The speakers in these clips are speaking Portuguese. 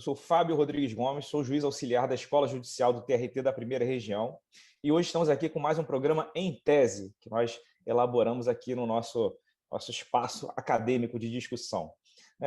Eu sou Fábio Rodrigues Gomes, sou juiz auxiliar da Escola Judicial do TRT da Primeira Região e hoje estamos aqui com mais um programa Em Tese, que nós elaboramos aqui no nosso espaço acadêmico de discussão.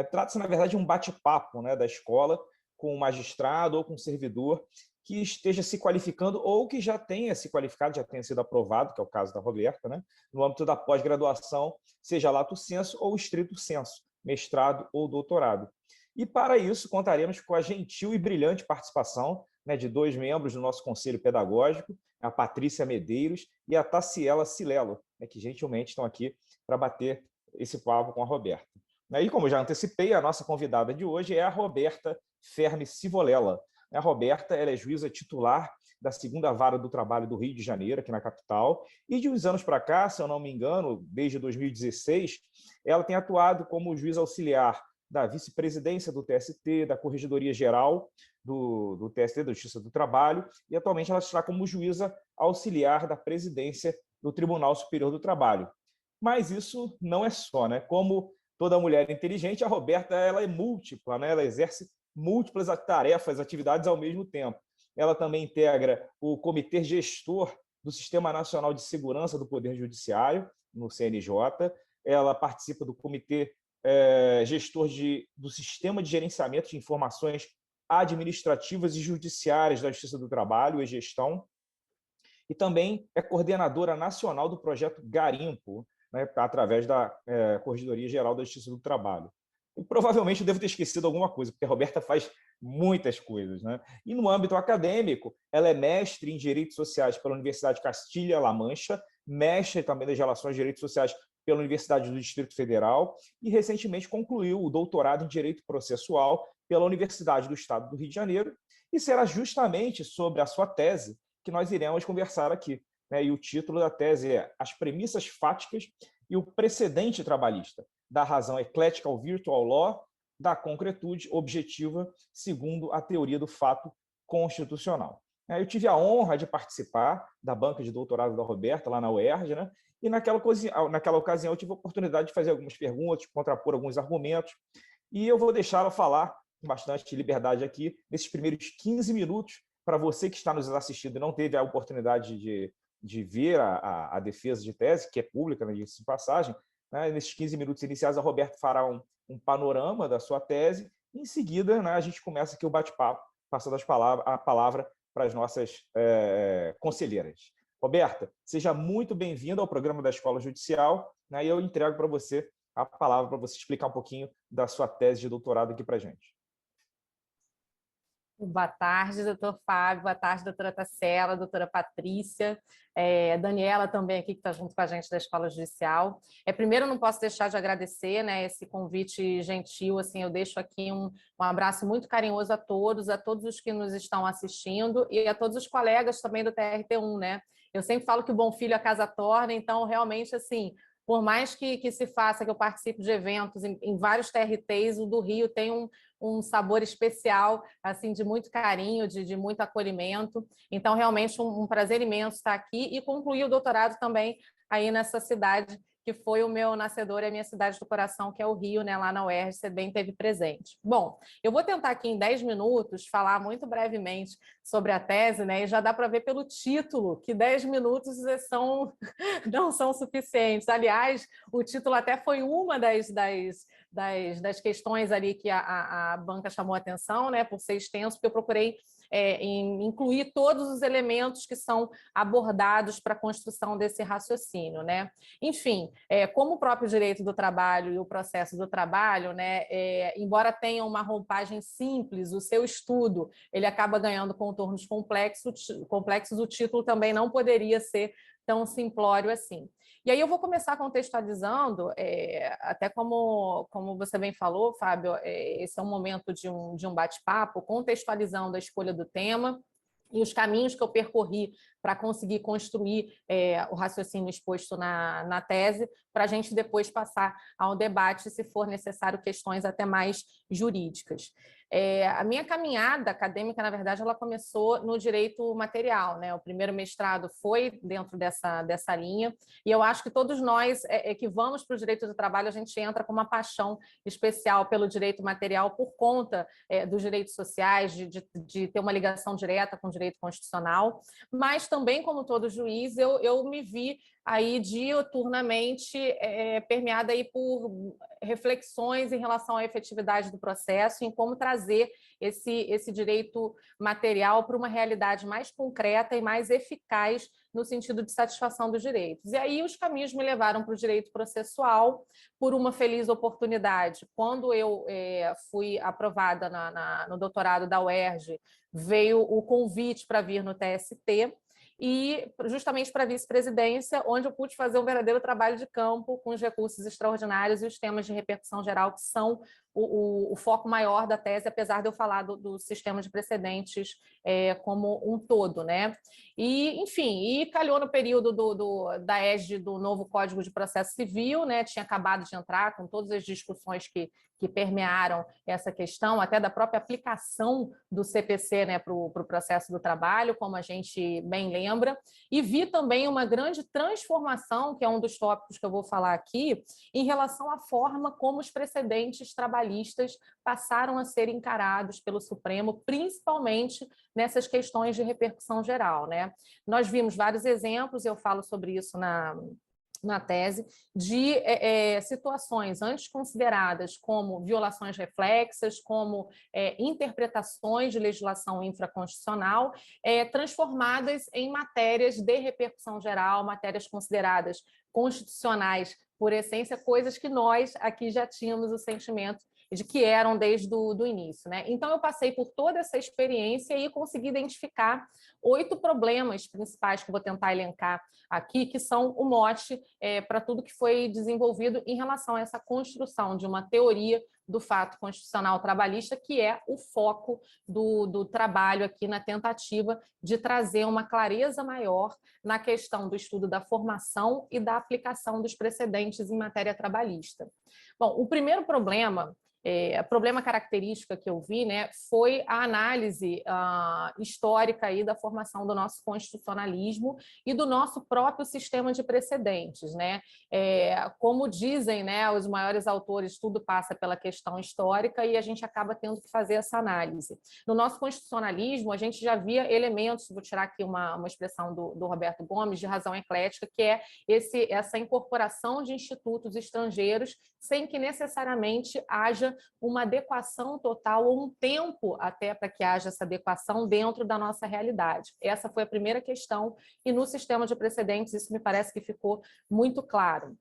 Trata-se, na verdade, de um bate-papo da escola com um magistrado ou com um servidor que esteja se qualificando ou que já tenha se qualificado, já tenha sido aprovado, que é o caso da Roberta, no âmbito da pós-graduação, seja lato sensu ou estrito sensu, mestrado ou doutorado. E, para isso, contaremos com a gentil e brilhante participação de dois membros do nosso Conselho Pedagógico, a Patrícia Medeiros e a Taciela Silelo, que gentilmente estão aqui para bater esse papo com a Roberta. E, como já antecipei, a nossa convidada de hoje é a Roberta Fermi Civolela. A Roberta ela é juíza titular da 2ª Vara do Trabalho do Rio de Janeiro, aqui na capital, e de uns anos para cá, se eu não me engano, desde 2016, ela tem atuado como juíza auxiliar da vice-presidência do TST, da Corregedoria Geral do TST, da Justiça do Trabalho, e atualmente ela está como juíza auxiliar da presidência do Tribunal Superior do Trabalho. Mas isso não é só, Como toda mulher inteligente, a Roberta ela é múltipla, Ela exerce múltiplas tarefas, atividades ao mesmo tempo. Ela também integra o Comitê Gestor do Sistema Nacional de Segurança do Poder Judiciário, no CNJ. Ela participa do Comitê gestor do Sistema de Gerenciamento de Informações Administrativas e Judiciárias da Justiça do Trabalho, e-gestão, e também é coordenadora nacional do projeto Garimpo, através da Corregedoria Geral da Justiça do Trabalho. E provavelmente eu devo ter esquecido alguma coisa, porque a Roberta faz muitas coisas. E no âmbito acadêmico, ela é mestre em Direitos Sociais pela Universidade de Castilha-La Mancha, mestre também das Relações de Direitos Sociais pela Universidade do Distrito Federal e recentemente concluiu o doutorado em Direito Processual pela Universidade do Estado do Rio de Janeiro, e será justamente sobre a sua tese que nós iremos conversar aqui. E o título da tese é As Premissas Fáticas e o Precedente Trabalhista, da razão eclética ao virtual law, da concretude objetiva segundo a teoria do fato constitucional. Eu tive a honra de participar da banca de doutorado da Roberta, lá na UERJ, e naquela ocasião eu tive a oportunidade de fazer algumas perguntas, contrapor alguns argumentos, e eu vou deixá-la falar com bastante liberdade aqui, nesses primeiros 15 minutos, para você que está nos assistindo e não teve a oportunidade de ver a defesa de tese, que é pública, de passagem, nesses 15 minutos iniciais, a Roberta fará um panorama da sua tese, e em seguida a gente começa aqui o bate-papo, passando a palavra para as nossas conselheiras. Roberta, seja muito bem-vinda ao programa da Escola Judicial, e eu entrego para você a palavra para você explicar um pouquinho da sua tese de doutorado aqui para a gente. Boa tarde, doutor Fábio, boa tarde, doutora Taciela, doutora Patrícia, Daniela também aqui, que está junto com a gente da Escola Judicial. Primeiro, não posso deixar de agradecer esse convite gentil, assim, eu deixo aqui um abraço muito carinhoso a todos os que nos estão assistindo e a todos os colegas também do TRT1, Eu sempre falo que o bom filho a casa torna, então, realmente, assim, por mais que se faça, que eu participe de eventos em vários TRTs, o do Rio tem um sabor especial, assim, de muito carinho, de muito acolhimento. Então, realmente, um prazer imenso estar aqui e concluir o doutorado também aí nessa cidade, que foi o meu nascedor e a minha cidade do coração, que é o Rio, lá na UERJ, você bem esteve presente. Bom, eu vou tentar aqui em 10 minutos falar muito brevemente sobre a tese, e já dá para ver pelo título que 10 minutos não são suficientes. Aliás, o título até foi uma das questões ali que a banca chamou a atenção, por ser extenso, porque eu procurei incluir todos os elementos que são abordados para a construção desse raciocínio, Enfim, como o próprio direito do trabalho e o processo do trabalho, embora tenha uma roupagem simples, o seu estudo ele acaba ganhando contornos complexos, o título também não poderia ser tão simplório assim. E aí eu vou começar contextualizando, até como você bem falou, Fábio, esse é um momento de um bate-papo, contextualizando a escolha do tema e os caminhos que eu percorri para conseguir construir o raciocínio exposto na tese, para a gente depois passar ao debate, se for necessário, questões até mais jurídicas. A minha caminhada acadêmica, na verdade, ela começou no direito material, né? O primeiro mestrado foi dentro dessa linha, e eu acho que todos nós que vamos para o direito do trabalho, a gente entra com uma paixão especial pelo direito material por conta dos direitos sociais, de ter uma ligação direta com o direito constitucional, mas também, como todo juiz, eu me vi aí diuturnamente permeada aí por reflexões em relação à efetividade do processo, em como trazer esse direito material para uma realidade mais concreta e mais eficaz no sentido de satisfação dos direitos. E aí os caminhos me levaram para o direito processual por uma feliz oportunidade. Quando eu fui aprovada no doutorado da UERJ, veio o convite para vir no TST, e justamente para a vice-presidência, onde eu pude fazer um verdadeiro trabalho de campo com os recursos extraordinários e os temas de repercussão geral, que são o foco maior da tese, apesar de eu falar do sistema de precedentes como um todo, né? E, enfim, calhou no período da égide do novo Código de Processo Civil, né? Tinha acabado de entrar com todas as discussões que permearam essa questão, até da própria aplicação do CPC, né, para o processo do trabalho, como a gente bem lembra, e vi também uma grande transformação, que é um dos tópicos que eu vou falar aqui, em relação à forma como os precedentes trabalhistas passaram a ser encarados pelo Supremo, principalmente nessas questões de repercussão geral, né? Nós vimos vários exemplos, eu falo sobre isso na tese, de situações antes consideradas como violações reflexas, como interpretações de legislação infraconstitucional, transformadas em matérias de repercussão geral, matérias consideradas constitucionais por essência, coisas que nós aqui já tínhamos o sentimento de que eram desde do início, né? Então, eu passei por toda essa experiência e consegui identificar 8 problemas principais que eu vou tentar elencar aqui, que são o mote para tudo que foi desenvolvido em relação a essa construção de uma teoria do fato constitucional trabalhista, que é o foco do trabalho aqui na tentativa de trazer uma clareza maior na questão do estudo da formação e da aplicação dos precedentes em matéria trabalhista. Bom, o primeiro problema, a problema característica que eu vi, né, foi a análise histórica aí da formação do nosso constitucionalismo e do nosso próprio sistema de precedentes, né? Como dizem, né, os maiores autores, tudo passa pela questão histórica e a gente acaba tendo que fazer essa análise. No nosso constitucionalismo, a gente já via elementos, vou tirar aqui uma expressão do Roberto Gomes, de razão eclética, que é essa incorporação de institutos estrangeiros sem que necessariamente haja uma adequação total ou um tempo até para que haja essa adequação dentro da nossa realidade. Essa foi a primeira questão e no sistema de precedentes isso me parece que ficou muito claro.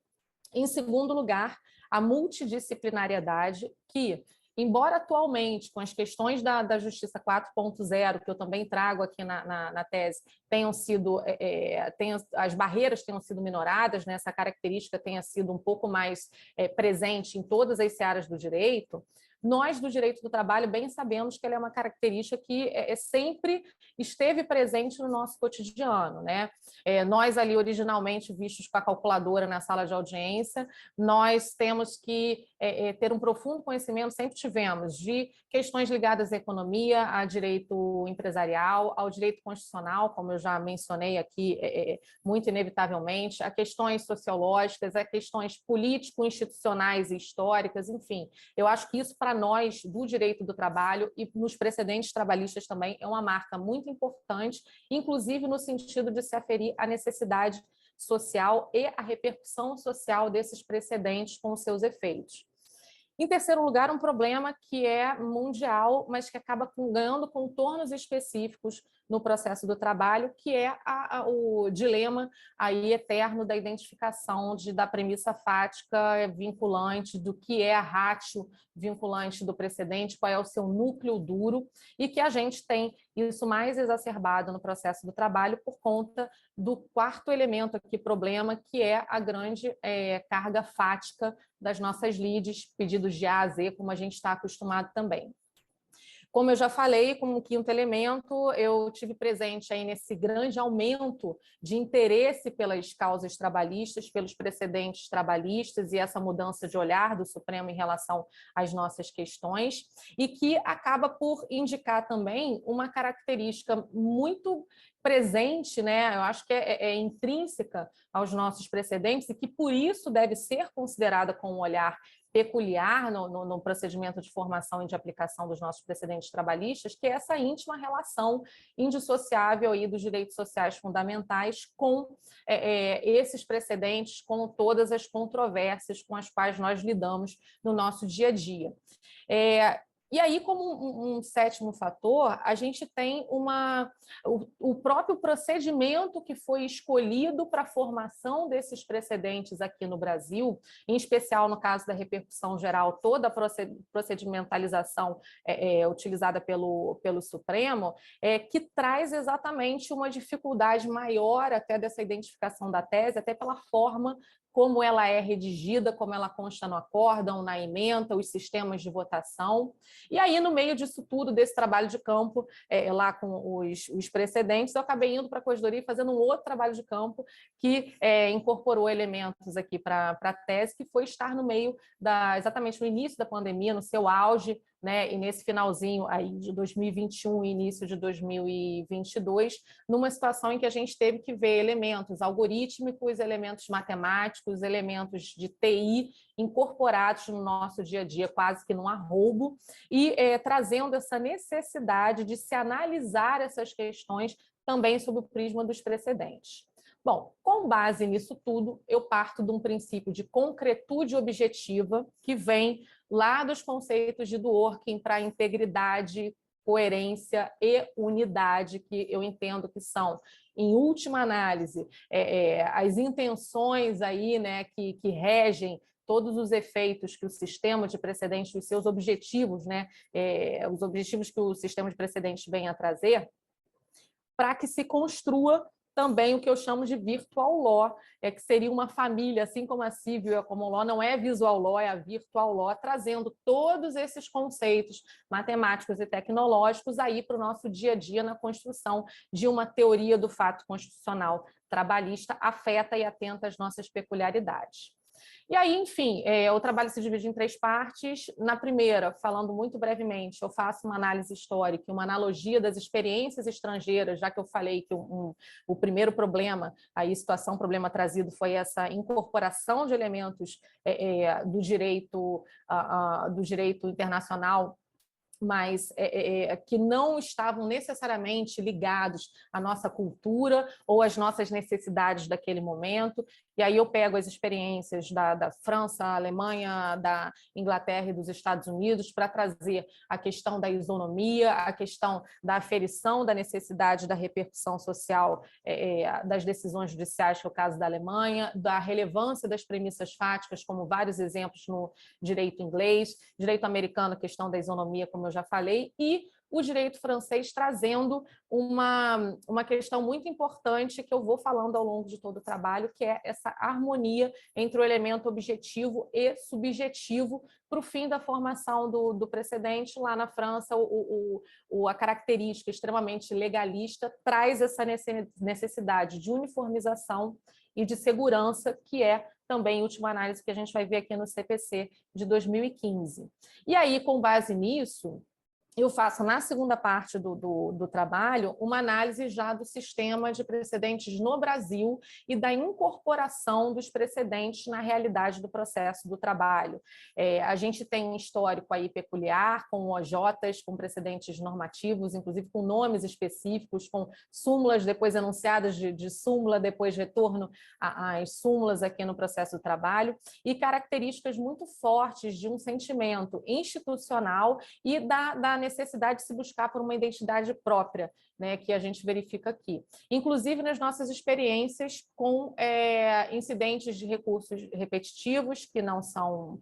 Em segundo lugar, a multidisciplinariedade que, embora atualmente, com as questões da Justiça 4.0, que eu também trago aqui na tese, as barreiras tenham sido minoradas, né? Essa característica tenha sido um pouco mais presente em todas as searas do direito, nós, do direito do trabalho, bem sabemos que ela é uma característica que sempre esteve presente no nosso cotidiano, né? Nós ali, originalmente, vistos com a calculadora na sala de audiência, nós temos que ter um profundo conhecimento, sempre tivemos, de questões ligadas à economia, a direito empresarial, ao direito constitucional, como eu já mencionei aqui, muito inevitavelmente, a questões sociológicas, a questões político-institucionais e históricas, enfim. Eu acho que isso, para nós, do direito do trabalho e nos precedentes trabalhistas também, é uma marca muito importante, inclusive no sentido de se aferir à necessidade social e à repercussão social desses precedentes com os seus efeitos. Em terceiro lugar, um problema que é mundial, mas que acaba ganhando contornos específicos no processo do trabalho, que é o dilema aí eterno da identificação da premissa fática vinculante, do que é a ratio vinculante do precedente, qual é o seu núcleo duro, e que a gente tem isso mais exacerbado no processo do trabalho por conta do quarto elemento aqui, problema, que é a grande carga fática das nossas lides, pedidos de A a Z, como a gente está acostumado também. Como eu já falei, como quinto elemento, eu tive presente aí nesse grande aumento de interesse pelas causas trabalhistas, pelos precedentes trabalhistas e essa mudança de olhar do Supremo em relação às nossas questões, e que acaba por indicar também uma característica muito presente, né? Eu acho que é intrínseca aos nossos precedentes e que, por isso, deve ser considerada com um olhar peculiar no procedimento de formação e de aplicação dos nossos precedentes trabalhistas, que é essa íntima relação indissociável aí dos direitos sociais fundamentais com esses precedentes, com todas as controvérsias com as quais nós lidamos no nosso dia a dia. E aí, como um sétimo fator, a gente tem o próprio procedimento que foi escolhido para a formação desses precedentes aqui no Brasil, em especial no caso da repercussão geral, toda a procedimentalização utilizada pelo Supremo, que traz exatamente uma dificuldade maior até dessa identificação da tese, até pela forma como ela é redigida, como ela consta no acórdão, na ementa, os sistemas de votação. E aí, no meio disso tudo, desse trabalho de campo, lá com os precedentes, eu acabei indo para a Corregedoria e fazendo um outro trabalho de campo que incorporou elementos aqui para a tese, que foi estar no meio, exatamente no início da pandemia, no seu auge, né, e nesse finalzinho aí de 2021 e início de 2022, numa situação em que a gente teve que ver elementos algorítmicos, elementos matemáticos, elementos de TI incorporados no nosso dia a dia, quase que num arroubo, e trazendo essa necessidade de se analisar essas questões também sob o prisma dos precedentes. Bom, com base nisso tudo, eu parto de um princípio de concretude objetiva que vem lá dos conceitos de Dworkin para integridade, coerência e unidade, que eu entendo que são, em última análise, as intenções aí, né, que regem todos os efeitos que o sistema de precedentes, os seus objetivos, né, os objetivos que o sistema de precedentes vem a trazer, para que se construa também o que eu chamo de virtual law, que seria uma família, assim como a civil e a common law, não é visual law, é a virtual law, trazendo todos esses conceitos matemáticos e tecnológicos aí para o nosso dia a dia na construção de uma teoria do fato constitucional trabalhista afeta e atenta às nossas peculiaridades. E aí, enfim, o trabalho se divide em 3 partes. Na primeira, falando muito brevemente, eu faço uma análise histórica, uma analogia das experiências estrangeiras, já que eu falei que o primeiro problema, problema trazido foi essa incorporação de elementos do direito internacional, mas que não estavam necessariamente ligados à nossa cultura ou às nossas necessidades daquele momento. E aí eu pego as experiências da França, Alemanha, da Inglaterra e dos Estados Unidos para trazer a questão da isonomia, a questão da aferição da necessidade da repercussão social das decisões judiciais, que é o caso da Alemanha, da relevância das premissas fáticas, como vários exemplos no direito inglês, direito americano, a questão da isonomia, como eu já falei, e o direito francês trazendo uma questão muito importante que eu vou falando ao longo de todo o trabalho, que é essa harmonia entre o elemento objetivo e subjetivo para o fim da formação do precedente. Lá na França, a característica extremamente legalista traz essa necessidade de uniformização e de segurança, que é também, em última análise, que a gente vai ver aqui no CPC de 2015. E aí, com base nisso, eu faço, na segunda parte do trabalho, uma análise já do sistema de precedentes no Brasil e da incorporação dos precedentes na realidade do processo do trabalho. A gente tem um histórico aí peculiar, com OJs, com precedentes normativos, inclusive com nomes específicos, com súmulas depois enunciadas de súmula, depois retorno às súmulas aqui no processo do trabalho, e características muito fortes de um sentimento institucional e da necessidade de se buscar por uma identidade própria, né, que a gente verifica aqui. Inclusive nas nossas experiências com incidentes de recursos repetitivos, que não são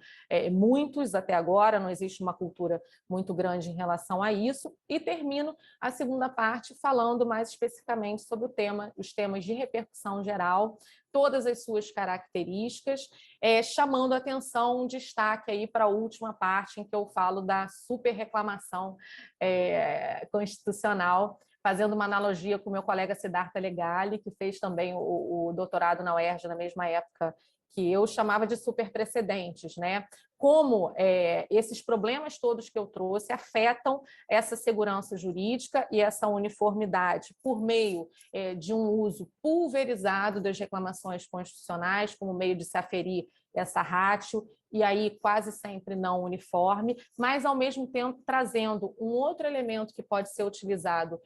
muitos até agora, não existe uma cultura muito grande em relação a isso, e termino a segunda parte falando mais especificamente sobre os temas de repercussão geral, todas as suas características, chamando a atenção, um destaque aí para a última parte, em que eu falo da super reclamação constitucional, fazendo uma analogia com o meu colega Siddhartha Legali, que fez também o doutorado na UERJ na mesma época que eu, chamava de super precedentes, né? Como esses problemas todos que eu trouxe afetam essa segurança jurídica e essa uniformidade por meio de um uso pulverizado das reclamações constitucionais, como meio de se aferir essa ratio, e aí quase sempre não uniforme, mas, ao mesmo tempo, trazendo um outro elemento que pode ser utilizado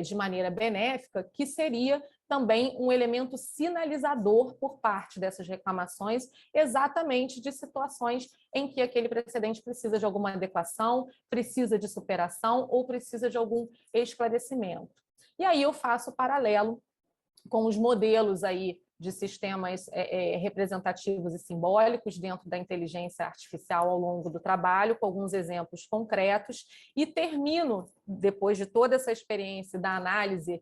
de maneira benéfica, que seria também um elemento sinalizador por parte dessas reclamações, exatamente de situações em que aquele precedente precisa de alguma adequação, precisa de superação ou precisa de algum esclarecimento. E aí eu faço paralelo com os modelos aí de sistemas representativos e simbólicos dentro da inteligência artificial ao longo do trabalho, com alguns exemplos concretos, e termino, depois de toda essa experiência da análise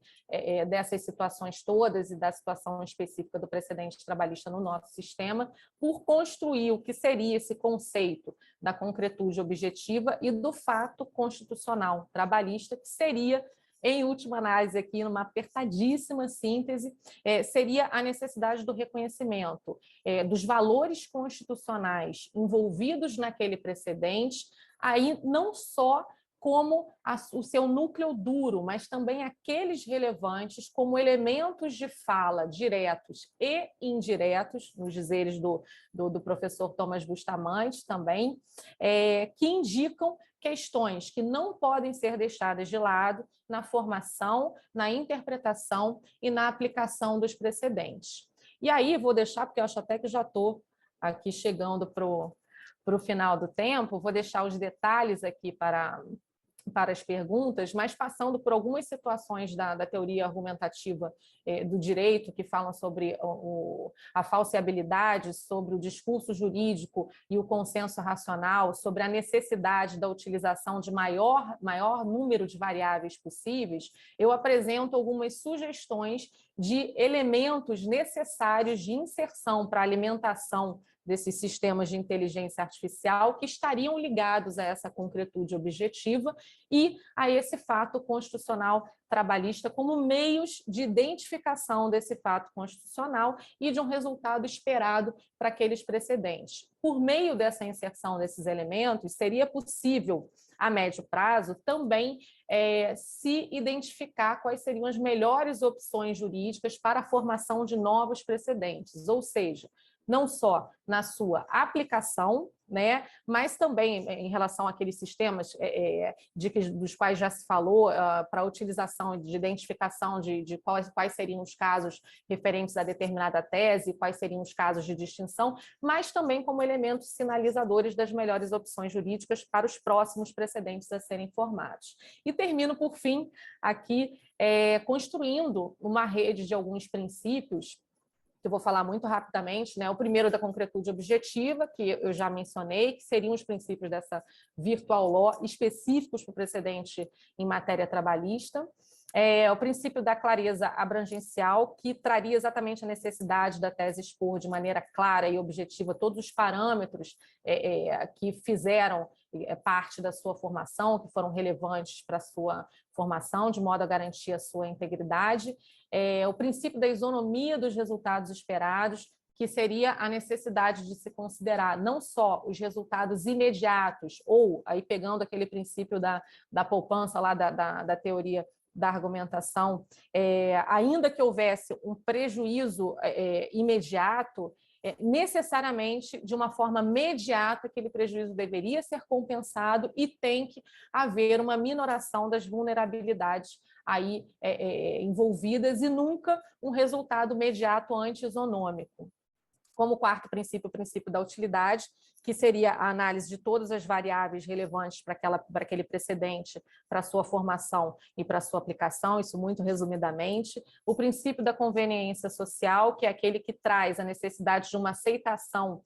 dessas situações todas e da situação específica do precedente trabalhista no nosso sistema, por construir o que seria esse conceito da concretude objetiva e do fato constitucional trabalhista, que seria, em última análise, aqui numa apertadíssima síntese, seria a necessidade do reconhecimento dos valores constitucionais envolvidos naquele precedente, aí não só como o seu núcleo duro, mas também aqueles relevantes como elementos de fala diretos e indiretos, nos dizeres do professor Thomas Bustamante também, que indicam questões que não podem ser deixadas de lado na formação, na interpretação e na aplicação dos precedentes. E aí vou deixar, porque eu acho até que já estou aqui chegando para o final do tempo, vou deixar os detalhes aqui para as perguntas, mas passando por algumas situações da teoria argumentativa do direito, que falam sobre a falseabilidade, sobre o discurso jurídico e o consenso racional, sobre a necessidade da utilização de maior número de variáveis possíveis, eu apresento algumas sugestões de elementos necessários de inserção para a alimentação desses sistemas de inteligência artificial que estariam ligados a essa concretude objetiva e a esse fato constitucional trabalhista como meios de identificação desse fato constitucional e de um resultado esperado para aqueles precedentes. Por meio dessa inserção desses elementos, seria possível, a médio prazo, também se identificar quais seriam as melhores opções jurídicas para a formação de novos precedentes, ou seja, não só na sua aplicação, né, mas também em relação àqueles sistemas dos quais já se falou, para a utilização de identificação de quais seriam os casos referentes a determinada tese, quais seriam os casos de distinção, mas também como elementos sinalizadores das melhores opções jurídicas para os próximos precedentes a serem formados. E termino, por fim, aqui construindo uma rede de alguns princípios que eu vou falar muito rapidamente, né? O primeiro da concretude objetiva, que eu já mencionei, que seriam os princípios dessa virtual law específicos para o precedente em matéria trabalhista. O princípio da clareza abrangencial, que traria exatamente a necessidade da tese expor de maneira clara e objetiva todos os parâmetros que fizeram parte da sua formação, que foram relevantes para a sua formação, de modo a garantir a sua integridade. O princípio da isonomia dos resultados esperados, que seria a necessidade de se considerar não só os resultados imediatos, ou, aí pegando aquele princípio da poupança lá da teoria da argumentação, ainda que houvesse um prejuízo imediato, necessariamente, de uma forma imediata, aquele prejuízo deveria ser compensado e tem que haver uma minoração das vulnerabilidades aí envolvidas e nunca um resultado imediato anti-isonômico. Como quarto princípio, o princípio da utilidade, que seria a análise de todas as variáveis relevantes para aquele precedente, para a sua formação e para a sua aplicação, isso muito resumidamente. O princípio da conveniência social, que é aquele que traz a necessidade de uma aceitação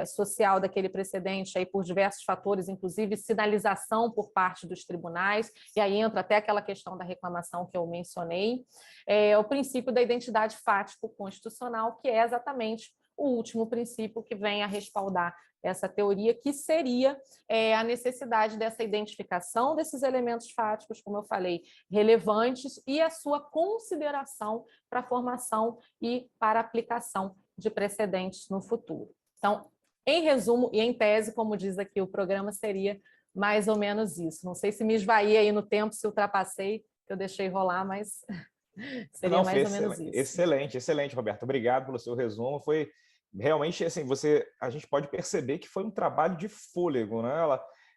social daquele precedente aí por diversos fatores, inclusive sinalização por parte dos tribunais, e aí entra até aquela questão da reclamação que eu mencionei. O princípio da identidade fático-constitucional, que é exatamente o último princípio que vem a respaldar essa teoria, que seria a necessidade dessa identificação desses elementos fáticos, como eu falei, relevantes, e a sua consideração para a formação e para a aplicação de precedentes no futuro. Então, em resumo e em tese, como diz aqui o programa, seria mais ou menos isso. Não sei se me esvaí aí no tempo, se ultrapassei, eu deixei rolar, mas seria mais ou menos isso. Excelente, excelente, Roberto. Obrigado pelo seu resumo. Foi realmente assim, a gente pode perceber que foi um trabalho de fôlego, né?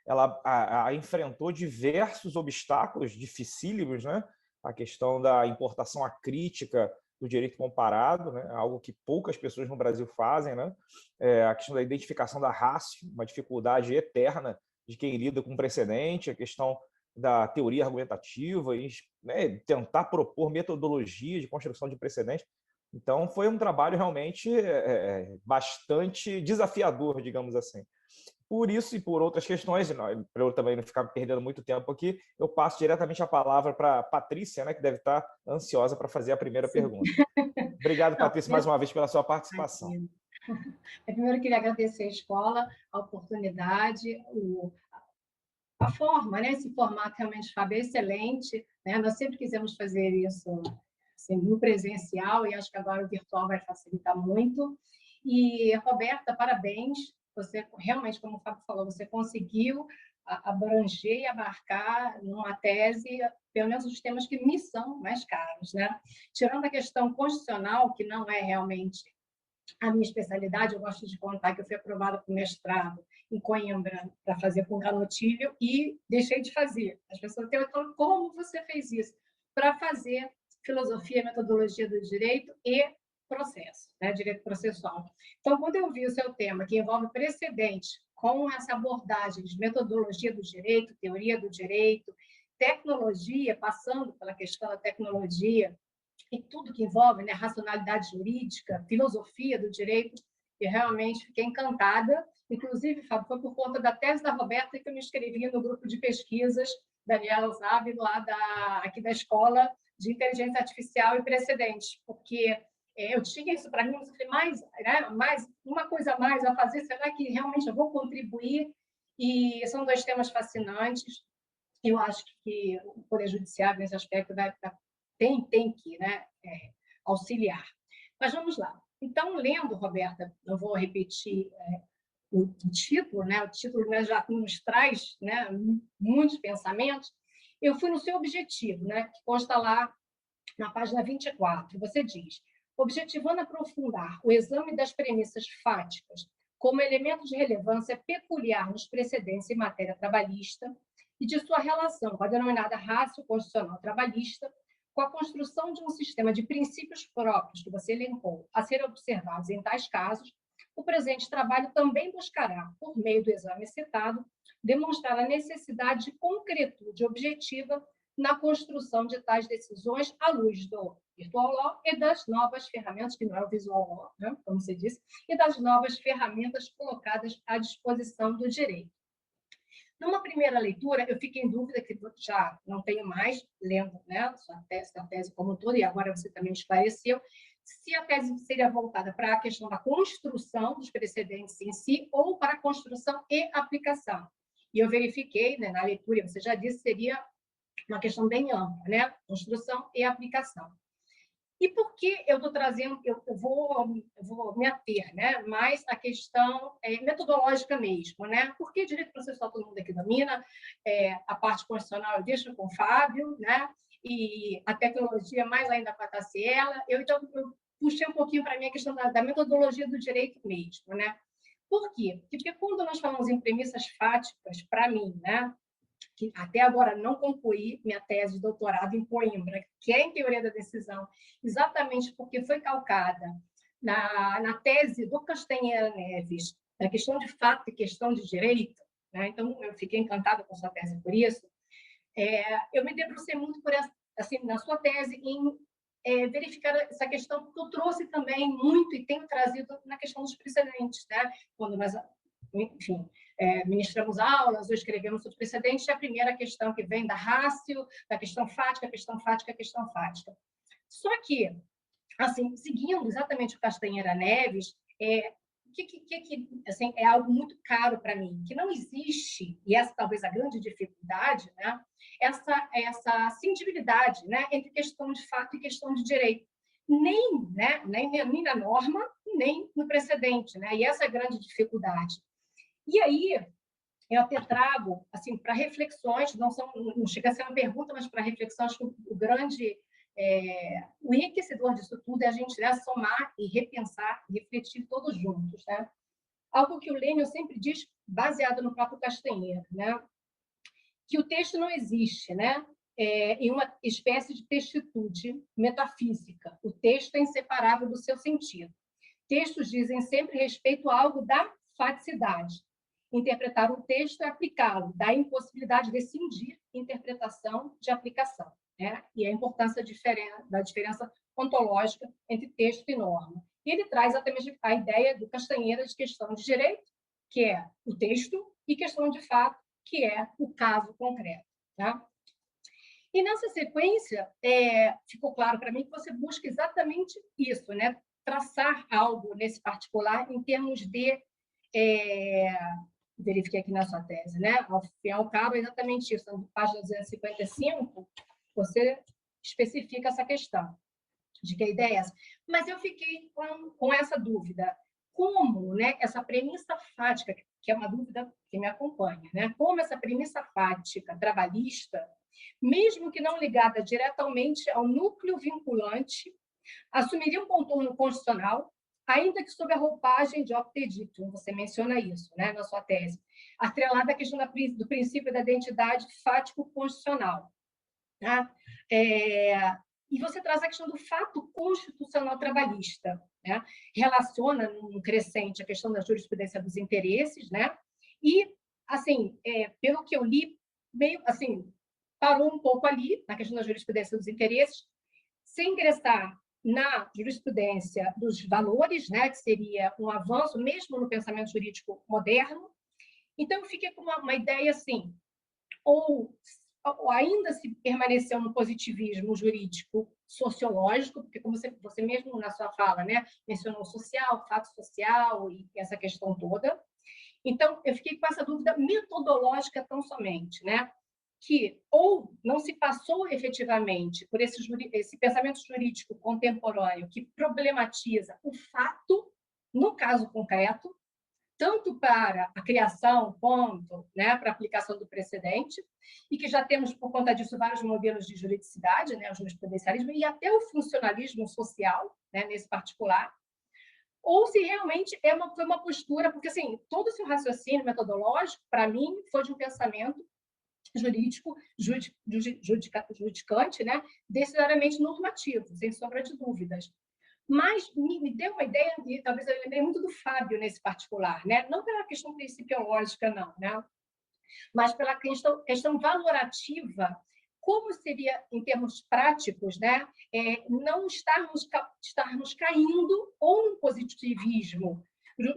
Ela enfrentou diversos obstáculos dificílimos, né? A questão da importação acrítica do direito comparado, né? Algo que poucas pessoas no Brasil fazem, né? A questão da identificação da ratio, uma dificuldade eterna de quem lida com precedente, a questão da teoria argumentativa e, né, tentar propor metodologia de construção de precedente. Então, foi um trabalho realmente bastante desafiador, digamos assim. Por isso e por outras questões, para eu também não ficar perdendo muito tempo aqui, eu passo diretamente a palavra para a Patrícia, né, que deve estar ansiosa para fazer a primeira pergunta. Obrigado, Patrícia, mais uma vez pela sua participação. Primeiro, eu queria agradecer à escola, a oportunidade, a forma, né? Esse formato realmente, Fábio, é excelente, né? Nós sempre quisemos fazer isso assim, no presencial, e acho que agora o virtual vai facilitar muito. E, Roberta, parabéns. Você realmente, como o Fábio falou, você conseguiu abranger e abarcar numa tese, pelo menos os temas que me são mais caros, né? Tirando a questão constitucional, que não é realmente a minha especialidade, eu gosto de contar que eu fui aprovada para o mestrado em Coimbra para fazer com canotilho e deixei de fazer. As pessoas perguntam como você fez isso? Para fazer filosofia, metodologia do direito e processo, né? Direito processual. Então, quando eu vi o seu tema, que envolve precedente, com essa abordagem de metodologia do direito, teoria do direito, tecnologia, passando pela questão da tecnologia, e tudo que envolve, né, racionalidade jurídica, filosofia do direito, e realmente fiquei encantada. Inclusive, Fábio, foi por conta da tese da Roberta que eu me inscrevi no grupo de pesquisas Daniela Zabi, aqui da Escola de Inteligência Artificial e Precedentes, porque eu tinha isso para mim, eu falei, uma coisa a mais a fazer, será que realmente eu vou contribuir? E são dois temas fascinantes. Eu acho que o Poder Judiciário, nesse aspecto, tem que, né, auxiliar. Mas vamos lá. Então, lendo, Roberta, não vou repetir o título, né? O título, né, já nos traz, né, muitos pensamentos. Eu fui no seu objetivo, né, que consta lá na página 24. Você diz: objetivando aprofundar o exame das premissas fáticas como elemento de relevância peculiar nos precedentes em matéria trabalhista e de sua relação com a denominada ratio constitucional trabalhista, com a construção de um sistema de princípios próprios que você elencou a serem observados em tais casos, o presente trabalho também buscará, por meio do exame citado, demonstrar a necessidade de concretude objetiva na construção de tais decisões à luz do virtual law e das novas ferramentas, que não é o visual law, né, como você disse, e das novas ferramentas colocadas à disposição do direito. Numa primeira leitura, eu fiquei em dúvida, que já não tenho mais, lendo, né, a tese como um todo, e agora você também esclareceu, se a tese seria voltada para a questão da construção dos precedentes em si ou para a construção e aplicação. E eu verifiquei, né, na leitura, você já disse, seria uma questão bem ampla, né? Construção e aplicação. E por que eu estou trazendo, eu vou me ater, né? Mais a questão metodológica mesmo, né? Porque direito processual todo mundo aqui domina, a parte constitucional eu deixo com o Fábio, né? E a tecnologia mais ainda com a Taciela. Então, eu puxei um pouquinho para mim a questão da metodologia do direito mesmo, né? Por quê? Porque quando nós falamos em premissas fáticas, para mim, né? Que até agora não concluí minha tese de doutorado em Coimbra, que é em teoria da decisão, exatamente porque foi calcada na tese do Castanheira Neves a questão de fato e questão de direito, né? Então, eu fiquei encantada com a sua tese por isso. Eu me debrucei muito por essa, assim, na sua tese em verificar essa questão, porque eu trouxe também muito e tenho trazido na questão dos precedentes, né? Quando nós, enfim, ministramos aulas ou escrevemos sobre precedentes, é a primeira questão que vem da ratio, da questão fática, questão fática, questão fática. Só que, assim, seguindo exatamente o Castanheira Neves, assim, é algo muito caro para mim, que não existe, e essa talvez a grande dificuldade, né? Essa cingibilidade, né? Entre questão de fato e questão de direito. Nem na norma, nem no precedente, né? E essa é a grande dificuldade. E aí, eu até trago, assim, para reflexões, não chega a ser uma pergunta, mas para reflexões, que o enriquecedor disso tudo é a gente, né, somar e repensar, e refletir todos juntos, né? Algo que o Lênio sempre diz, baseado no próprio Castanheira, né? Que o texto não existe, né? Em uma espécie de textitude metafísica. O texto é inseparável do seu sentido. Textos dizem sempre respeito a algo da faticidade. Interpretar um texto é aplicá-lo, da impossibilidade de cindir interpretação de aplicação, né? E a importância da diferença ontológica entre texto e norma. E ele traz até mesmo a ideia do Castanheira de questão de direito, que é o texto, e questão de fato, que é o caso concreto, tá? E nessa sequência, ficou claro para mim que você busca exatamente isso, né? Traçar algo nesse particular em termos de... verifiquei aqui na sua tese, né? Ao fim e ao cabo, é exatamente isso. Na página 255, você especifica essa questão, de que a ideia é essa. Mas eu fiquei com essa dúvida. Como, né, essa premissa fática, que é uma dúvida que me acompanha, né? Como essa premissa fática trabalhista, mesmo que não ligada diretamente ao núcleo vinculante, assumiria um contorno constitucional, ainda que sob a roupagem de optedictum, você menciona isso, né, na sua tese, atrelada à questão do princípio da identidade fático-constitucional. Tá? E você traz a questão do fato constitucional trabalhista, né? Relaciona no crescente a questão da jurisprudência dos interesses, né? E, assim, pelo que eu li, meio assim, parou um pouco ali, na questão da jurisprudência dos interesses, sem ingressar na jurisprudência dos valores, né? Que seria um avanço mesmo no pensamento jurídico moderno. Então, eu fiquei com uma ideia assim, ou ainda se permaneceu no positivismo jurídico sociológico, porque como você mesmo na sua fala, né, mencionou social, fato social e essa questão toda. Então, eu fiquei com essa dúvida metodológica tão somente, né, que ou não se passou efetivamente por esse pensamento jurídico contemporâneo que problematiza o fato no caso concreto, tanto para a criação, ponto, né, para a aplicação do precedente, e que já temos, por conta disso, vários modelos de juridicidade, né, o jurisprudencialismo e até o funcionalismo social, né, nesse particular, ou se realmente foi uma postura, porque assim, todo o seu raciocínio metodológico, para mim, foi de um pensamento jurídico, judicante, né, decididamente normativo, sem sombra de dúvidas. Mas me deu uma ideia, e talvez eu lembrei muito do Fábio nesse particular, né? Não pela questão principiológica, não, né? Mas pela questão valorativa, como seria, em termos práticos, né? Não estarmos caindo ou no positivismo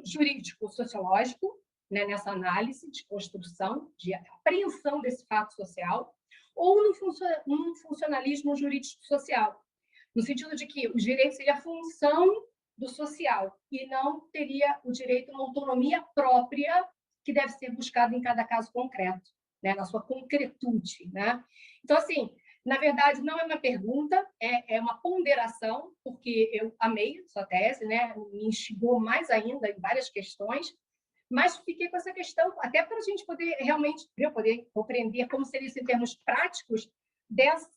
jurídico-sociológico, né? Nessa análise de construção, de apreensão desse fato social, ou no funcionalismo jurídico-social, no sentido de que o direito seria a função do social e não teria o direito a uma autonomia própria que deve ser buscada em cada caso concreto, né, na sua concretude, né? Então, assim, na verdade, não é uma pergunta, é uma ponderação, porque eu amei sua tese, né? Me instigou mais ainda em várias questões, mas fiquei com essa questão, até para a gente poder realmente, eu poder compreender como seria isso em termos práticos,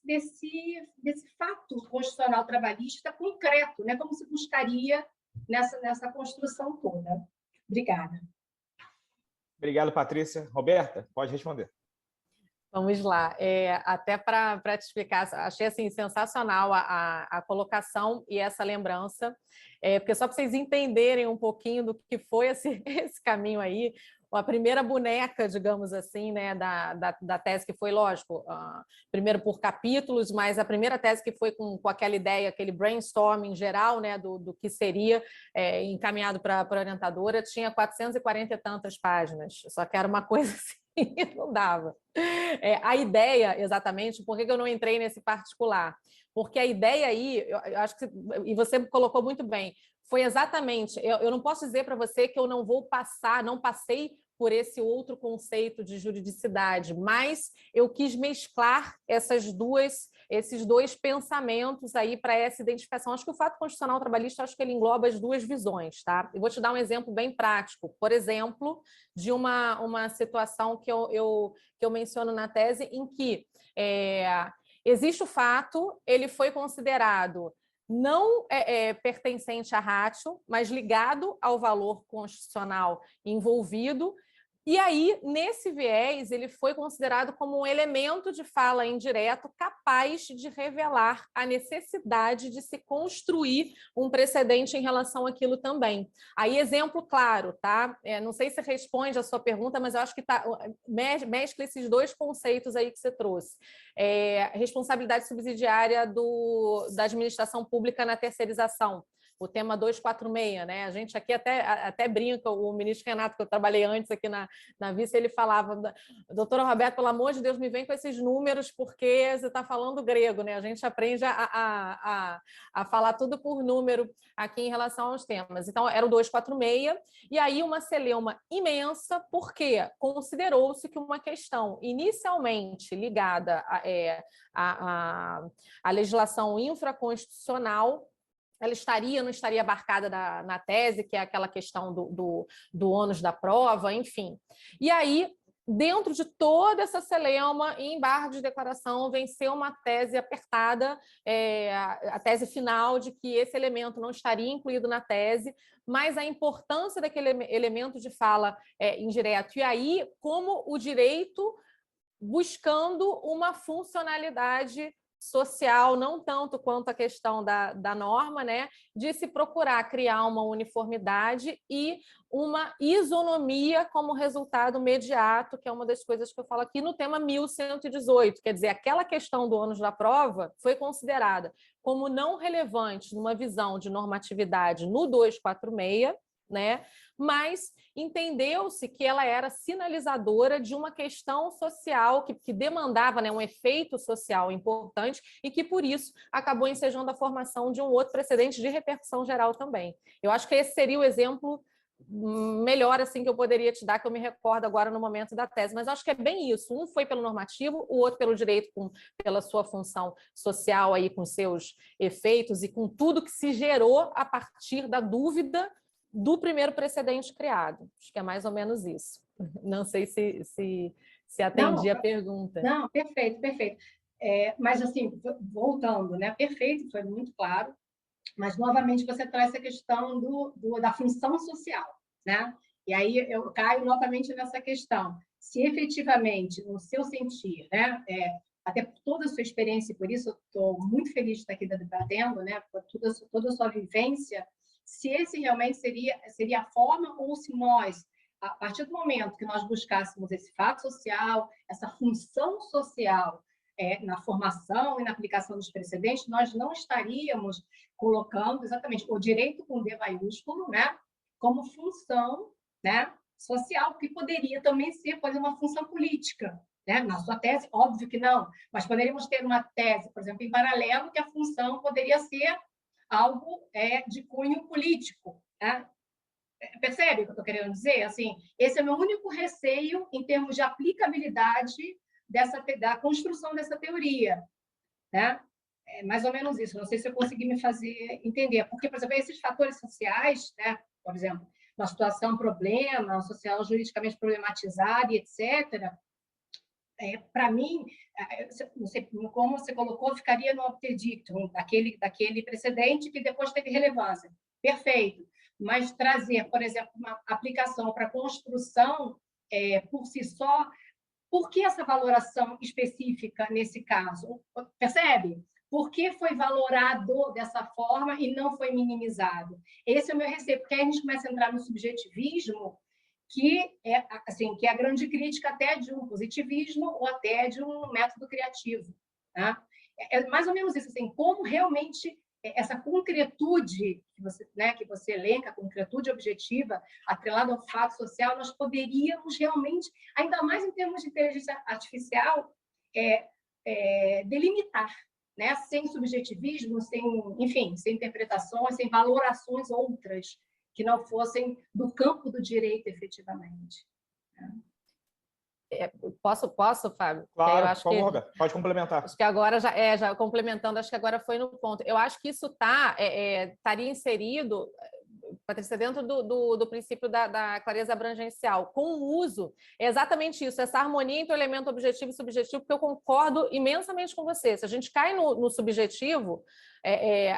desse fato constitucional trabalhista concreto, né? Como se buscaria nessa construção toda. Obrigada. Obrigado, Patrícia. Roberta, pode responder. Vamos lá. Até para te explicar, achei assim, sensacional a colocação e essa lembrança, porque só para vocês entenderem um pouquinho do que foi esse caminho aí, a primeira boneca, digamos assim, né, da tese que foi, lógico, primeiro por capítulos, mas a primeira tese que foi com aquela ideia, aquele brainstorming geral, né, do que seria encaminhado para a orientadora, tinha 440 e tantas páginas, só que era uma coisa assim, não dava. A ideia, exatamente, por que eu não entrei nesse particular? Porque a ideia aí, eu acho que, e você colocou muito bem, foi exatamente, eu não posso dizer para você que eu não vou passar, não passei por esse outro conceito de juridicidade, mas eu quis mesclar esses dois pensamentos aí para essa identificação. Acho que o fato constitucional trabalhista, acho que ele engloba as duas visões, tá? Eu vou te dar um exemplo bem prático, por exemplo, de uma situação que eu menciono na tese, em que existe o fato, ele foi considerado não pertencente à ratio, mas ligado ao valor constitucional envolvido. E aí, nesse viés, ele foi considerado como um elemento de fala indireto capaz de revelar a necessidade de se construir um precedente em relação àquilo também. Aí, exemplo claro, tá? Não sei se responde a sua pergunta, mas eu acho que mescla esses dois conceitos aí que você trouxe. Responsabilidade subsidiária da administração pública na terceirização. O tema 246, né? A gente aqui até brinca, o ministro Renato, que eu trabalhei antes aqui na Vice, ele falava, doutora Roberta, pelo amor de Deus, me vem com esses números, porque você está falando grego, né? A gente aprende a falar tudo por número aqui em relação aos temas. Então, era o 246, e aí uma celeuma imensa, porque considerou-se que uma questão inicialmente ligada à legislação infraconstitucional, ela estaria ou não estaria abarcada na tese, que é aquela questão do ônus da prova, enfim. E aí, dentro de toda essa celeuma, em embargo de declaração, venceu uma tese apertada, a tese final de que esse elemento não estaria incluído na tese, mas a importância daquele elemento de fala indireto. E aí, como o direito buscando uma funcionalidade social, não tanto quanto a questão da norma, né, de se procurar criar uma uniformidade e uma isonomia como resultado imediato, que é uma das coisas que eu falo aqui no tema 1118, quer dizer, aquela questão do ônus da prova foi considerada como não relevante numa visão de normatividade no 246, né? Mas entendeu-se que ela era sinalizadora de uma questão social que demandava, né, um efeito social importante e que, por isso, acabou ensejando a formação de um outro precedente de repercussão geral também. Eu acho que esse seria o exemplo melhor assim que eu poderia te dar, que eu me recordo agora no momento da tese, mas acho que é bem isso, um foi pelo normativo, o outro pelo direito, pela sua função social, aí, com seus efeitos e com tudo que se gerou a partir da dúvida do primeiro precedente criado. Acho que é mais ou menos isso. Não sei se atendi a pergunta. Não, perfeito, perfeito. Mas, assim, voltando, né? Perfeito, foi muito claro, mas, novamente, você traz essa questão da função social, né? E aí eu caio novamente nessa questão. Se efetivamente, no seu sentir, né? Até por toda a sua experiência, e por isso eu estou muito feliz de estar aqui debatendo, né? Por toda a sua vivência, se esse realmente seria a forma, ou se nós, a partir do momento que nós buscássemos esse fato social, essa função social na formação e na aplicação dos precedentes, nós não estaríamos colocando exatamente o direito com D maiúsculo, né, como função, né, social, que poderia também ser, por exemplo, uma função política. Né? Na sua tese, óbvio que não, mas poderíamos ter uma tese, por exemplo, em paralelo, que a função poderia ser algo de cunho político. Né? Percebe o que eu estou querendo dizer? Assim, esse é o meu único receio em termos de aplicabilidade da construção dessa teoria. Né? É mais ou menos isso. Não sei se eu consegui me fazer entender. Porque, por exemplo, esses fatores sociais, né? Por exemplo, uma situação problema, social juridicamente problematizada, etc., para mim, não sei como você colocou, ficaria no obter dictum, daquele precedente que depois teve relevância. Perfeito. Mas trazer, por exemplo, uma aplicação para construção por si só, Por que essa valoração específica nesse caso? Percebe? Por que foi valorado dessa forma e não foi minimizado? Esse é o meu receio, porque aí a gente começa a entrar no subjetivismo, que é, assim, que é a grande crítica até de um positivismo ou até de um método criativo. Tá? É mais ou menos isso, assim, como realmente essa concretude que você elenca, a concretude objetiva, atrelada ao fato social, nós poderíamos realmente, ainda mais em termos de inteligência artificial, delimitar, né? Sem subjetivismo, enfim, sem interpretações, sem valorações outras que não fossem do campo do direito, efetivamente. Posso, Fábio? Claro, eu por acho favor, que, pode complementar. acho que agora já complementando, acho que agora foi no ponto. Eu acho que isso estaria inserido, Patrícia, dentro do princípio da clareza abrangencial, com o uso, é exatamente isso, essa harmonia entre o elemento objetivo e subjetivo, porque eu concordo imensamente com você. Se a gente cai no subjetivo,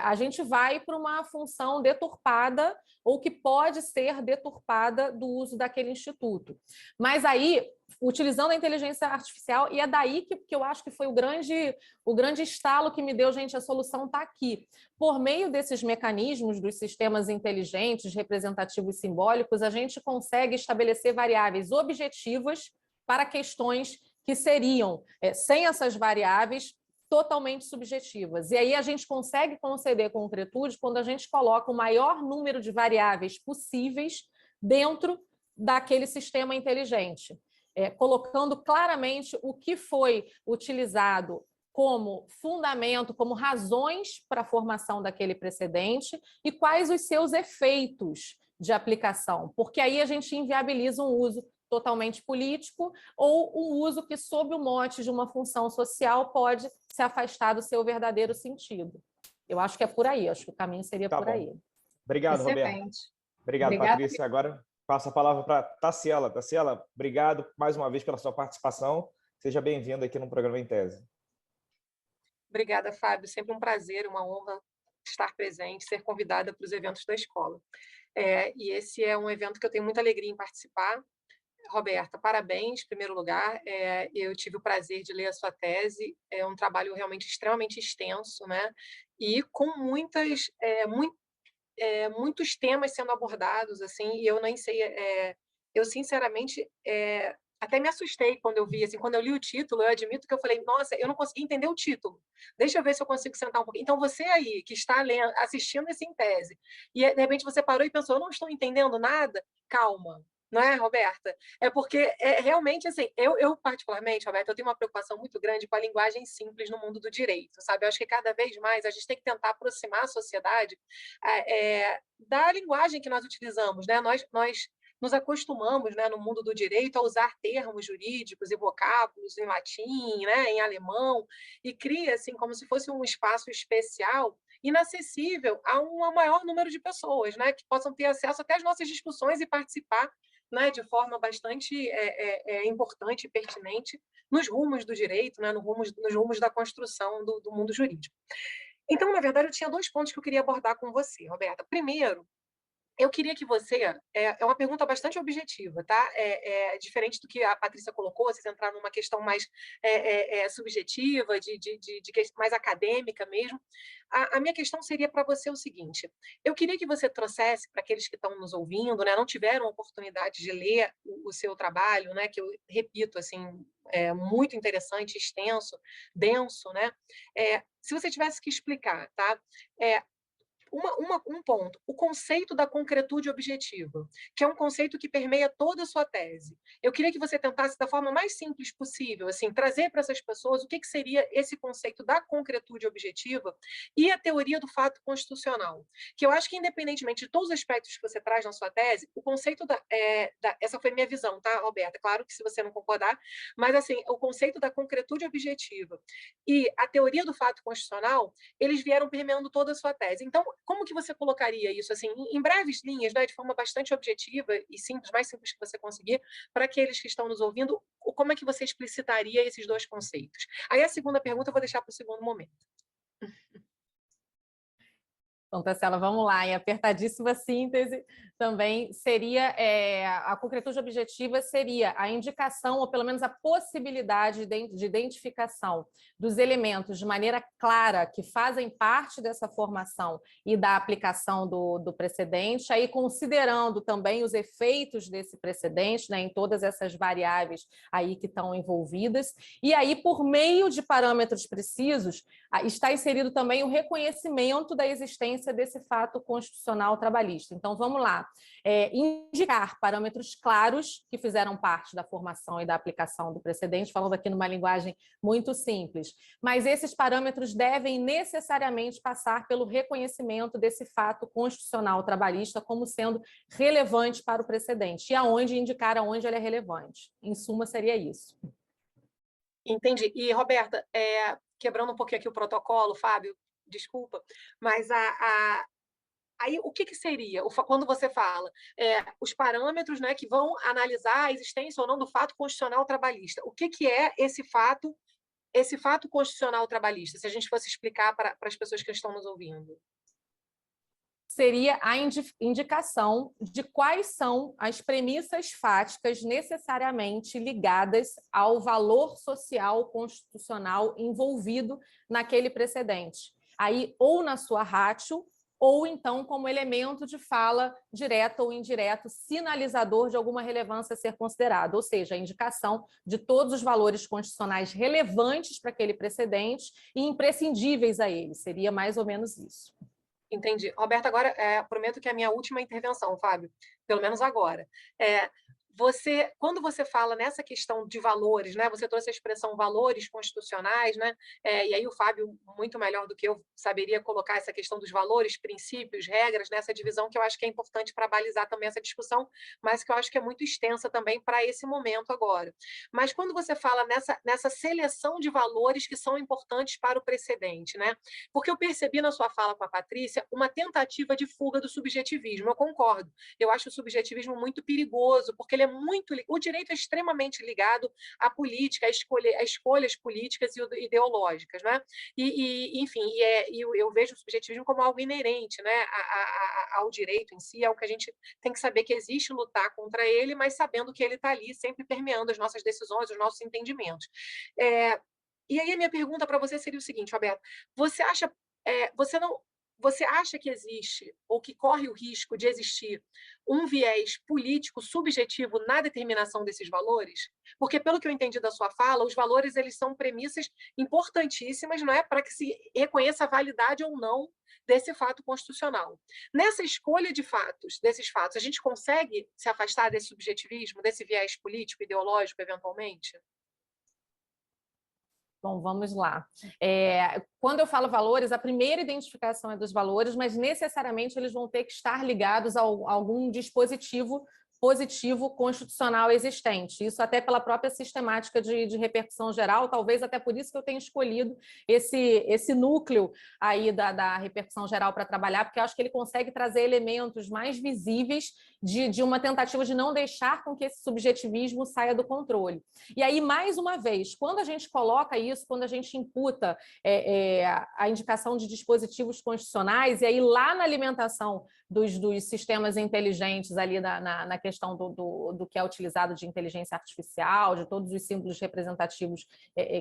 a gente vai para uma função deturpada, ou que pode ser deturpada do uso daquele instituto. Mas aí, utilizando a inteligência artificial, e é daí que eu acho que foi o grande estalo que me deu, gente, a solução está aqui. Por meio desses mecanismos dos sistemas inteligentes, representativos e simbólicos, a gente consegue estabelecer variáveis objetivas para questões que seriam, sem essas variáveis, totalmente subjetivas. E aí a gente consegue conceder concretude quando a gente coloca o maior número de variáveis possíveis dentro daquele sistema inteligente, colocando claramente o que foi utilizado como fundamento, como razões para a formação daquele precedente e quais os seus efeitos de aplicação, porque aí a gente inviabiliza um uso totalmente político ou um uso que, sob o mote de uma função social, pode se afastar do seu verdadeiro sentido. Eu acho que é por aí, acho que o caminho seria por aí. Obrigado, Roberto. Obrigado, Patrícia. Agora passo a palavra para Taciela. Taciela, obrigado mais uma vez pela sua participação. Seja bem-vinda aqui no programa Em Tese. Obrigada, Fábio. Sempre um prazer, uma honra estar presente, ser convidada para os eventos da escola. E esse é um evento que eu tenho muita alegria em participar. Roberta, parabéns, em primeiro lugar. Eu tive o prazer de ler a sua tese. É um trabalho realmente extremamente extenso, né? E com muitos temas sendo abordados, assim, e eu nem sei... eu, sinceramente... até me assustei quando eu vi, assim, quando eu li o título, eu admito que eu falei, nossa, eu não consegui entender o título. Deixa eu ver se eu consigo sentar um pouquinho. Então, você aí, que está lendo, assistindo esse Em Tese, e de repente você parou e pensou, eu não estou entendendo nada, calma. Não é, Roberta? É porque, realmente, assim, eu particularmente, Roberta, eu tenho uma preocupação muito grande com a linguagem simples no mundo do direito, sabe? Eu acho que cada vez mais a gente tem que tentar aproximar a sociedade da linguagem que nós utilizamos, né? Nós nos acostumamos, né, no mundo do direito, a usar termos jurídicos e vocábulos em latim, né, em alemão, e cria, assim, como se fosse um espaço especial, inacessível a um maior número de pessoas, né, que possam ter acesso até às nossas discussões e participar, né, de forma bastante importante e pertinente nos rumos do direito, né, nos rumos da construção do mundo jurídico. Então, na verdade, eu tinha 2 pontos que eu queria abordar com você, Roberta. Primeiro, eu queria que você... É uma pergunta bastante objetiva, tá? Diferente do que a Patrícia colocou, vocês entraram numa questão mais subjetiva, mais acadêmica mesmo. A minha questão seria para você o seguinte: eu queria que você trouxesse, para aqueles que estão nos ouvindo, né, não tiveram a oportunidade de ler o seu trabalho, né, que eu repito, assim, é muito interessante, extenso, denso, né? Se você tivesse que explicar, tá? Um ponto, o conceito da concretude objetiva, que é um conceito que permeia toda a sua tese. Eu queria que você tentasse, da forma mais simples possível, assim, trazer para essas pessoas o que seria esse conceito da concretude objetiva e a teoria do fato constitucional, que eu acho que, independentemente de todos os aspectos que você traz na sua tese, o conceito essa foi minha visão, tá, Roberta? Claro que se você não concordar, mas, assim, o conceito da concretude objetiva e a teoria do fato constitucional, eles vieram permeando toda a sua tese. Então, como que você colocaria isso, assim, em breves linhas, né, de forma bastante objetiva e simples, mais simples que você conseguir, para aqueles que estão nos ouvindo, como é que você explicitaria esses 2 conceitos? Aí a segunda pergunta eu vou deixar para o segundo momento. Então, Tarsila, vamos lá, em apertadíssima síntese, também seria, a concretude objetiva seria a indicação, ou pelo menos a possibilidade de identificação dos elementos de maneira clara que fazem parte dessa formação e da aplicação do precedente, aí considerando também os efeitos desse precedente, né, em todas essas variáveis aí que estão envolvidas, e aí, por meio de parâmetros precisos, está inserido também o reconhecimento da existência desse fato constitucional trabalhista. Então, vamos lá. Indicar parâmetros claros que fizeram parte da formação e da aplicação do precedente, falando aqui numa linguagem muito simples. Mas esses parâmetros devem necessariamente passar pelo reconhecimento desse fato constitucional trabalhista como sendo relevante para o precedente. E aonde indicar aonde ele é relevante. Em suma, seria isso. Entendi. E, Roberta, quebrando um pouquinho aqui o protocolo, Fábio, desculpa, mas aí o que seria, quando você fala, os parâmetros, né, que vão analisar a existência ou não do fato constitucional trabalhista? O que é esse fato constitucional trabalhista, se a gente fosse explicar para as pessoas que estão nos ouvindo? Seria a indicação de quais são as premissas fáticas necessariamente ligadas ao valor social constitucional envolvido naquele precedente. Aí, ou na sua ratio, ou então como elemento de fala direto ou indireto, sinalizador de alguma relevância a ser considerado, ou seja, a indicação de todos os valores constitucionais relevantes para aquele precedente e imprescindíveis a ele. Seria mais ou menos isso. Entendi. Roberta, agora prometo que é a minha última intervenção, Fábio, pelo menos agora. Quando você fala nessa questão de valores, né, você trouxe a expressão valores constitucionais, né, e aí o Fábio, muito melhor do que eu, saberia colocar essa questão dos valores, princípios, regras, nessa divisão que eu acho que é importante para balizar também essa discussão, mas que eu acho que é muito extensa também para esse momento agora. Mas quando você fala nessa seleção de valores que são importantes para o precedente, né, porque eu percebi na sua fala com a Patrícia uma tentativa de fuga do subjetivismo, eu concordo. Eu acho o subjetivismo muito perigoso, porque ele o direito é extremamente ligado à política, a escolhas políticas e ideológicas, né? Enfim, eu vejo o subjetivismo como algo inerente, né, ao direito em si, é o que a gente tem que saber que existe lutar contra ele, mas sabendo que ele está ali sempre permeando as nossas decisões, os nossos entendimentos. E aí a minha pergunta para você seria o seguinte, Roberto, você acha que existe, ou que corre o risco de existir, um viés político subjetivo na determinação desses valores? Porque, pelo que eu entendi da sua fala, os valores eles são premissas importantíssimas, não é, para que se reconheça a validade ou não desse fato constitucional. Nessa escolha de fatos, desses fatos, a gente consegue se afastar desse subjetivismo, desse viés político, ideológico, eventualmente? Bom, vamos lá. Quando eu falo valores, a primeira identificação é dos valores, mas necessariamente eles vão ter que estar ligados a algum dispositivo positivo constitucional existente. Isso até pela própria sistemática de repercussão geral, talvez até por isso que eu tenho escolhido esse núcleo aí da repercussão geral para trabalhar, porque eu acho que ele consegue trazer elementos mais visíveis de uma tentativa de não deixar com que esse subjetivismo saia do controle. E aí, mais uma vez, quando a gente coloca isso, quando a gente imputa a indicação de dispositivos constitucionais, e aí lá na alimentação dos sistemas inteligentes ali na questão do que é utilizado de inteligência artificial, de todos os símbolos representativos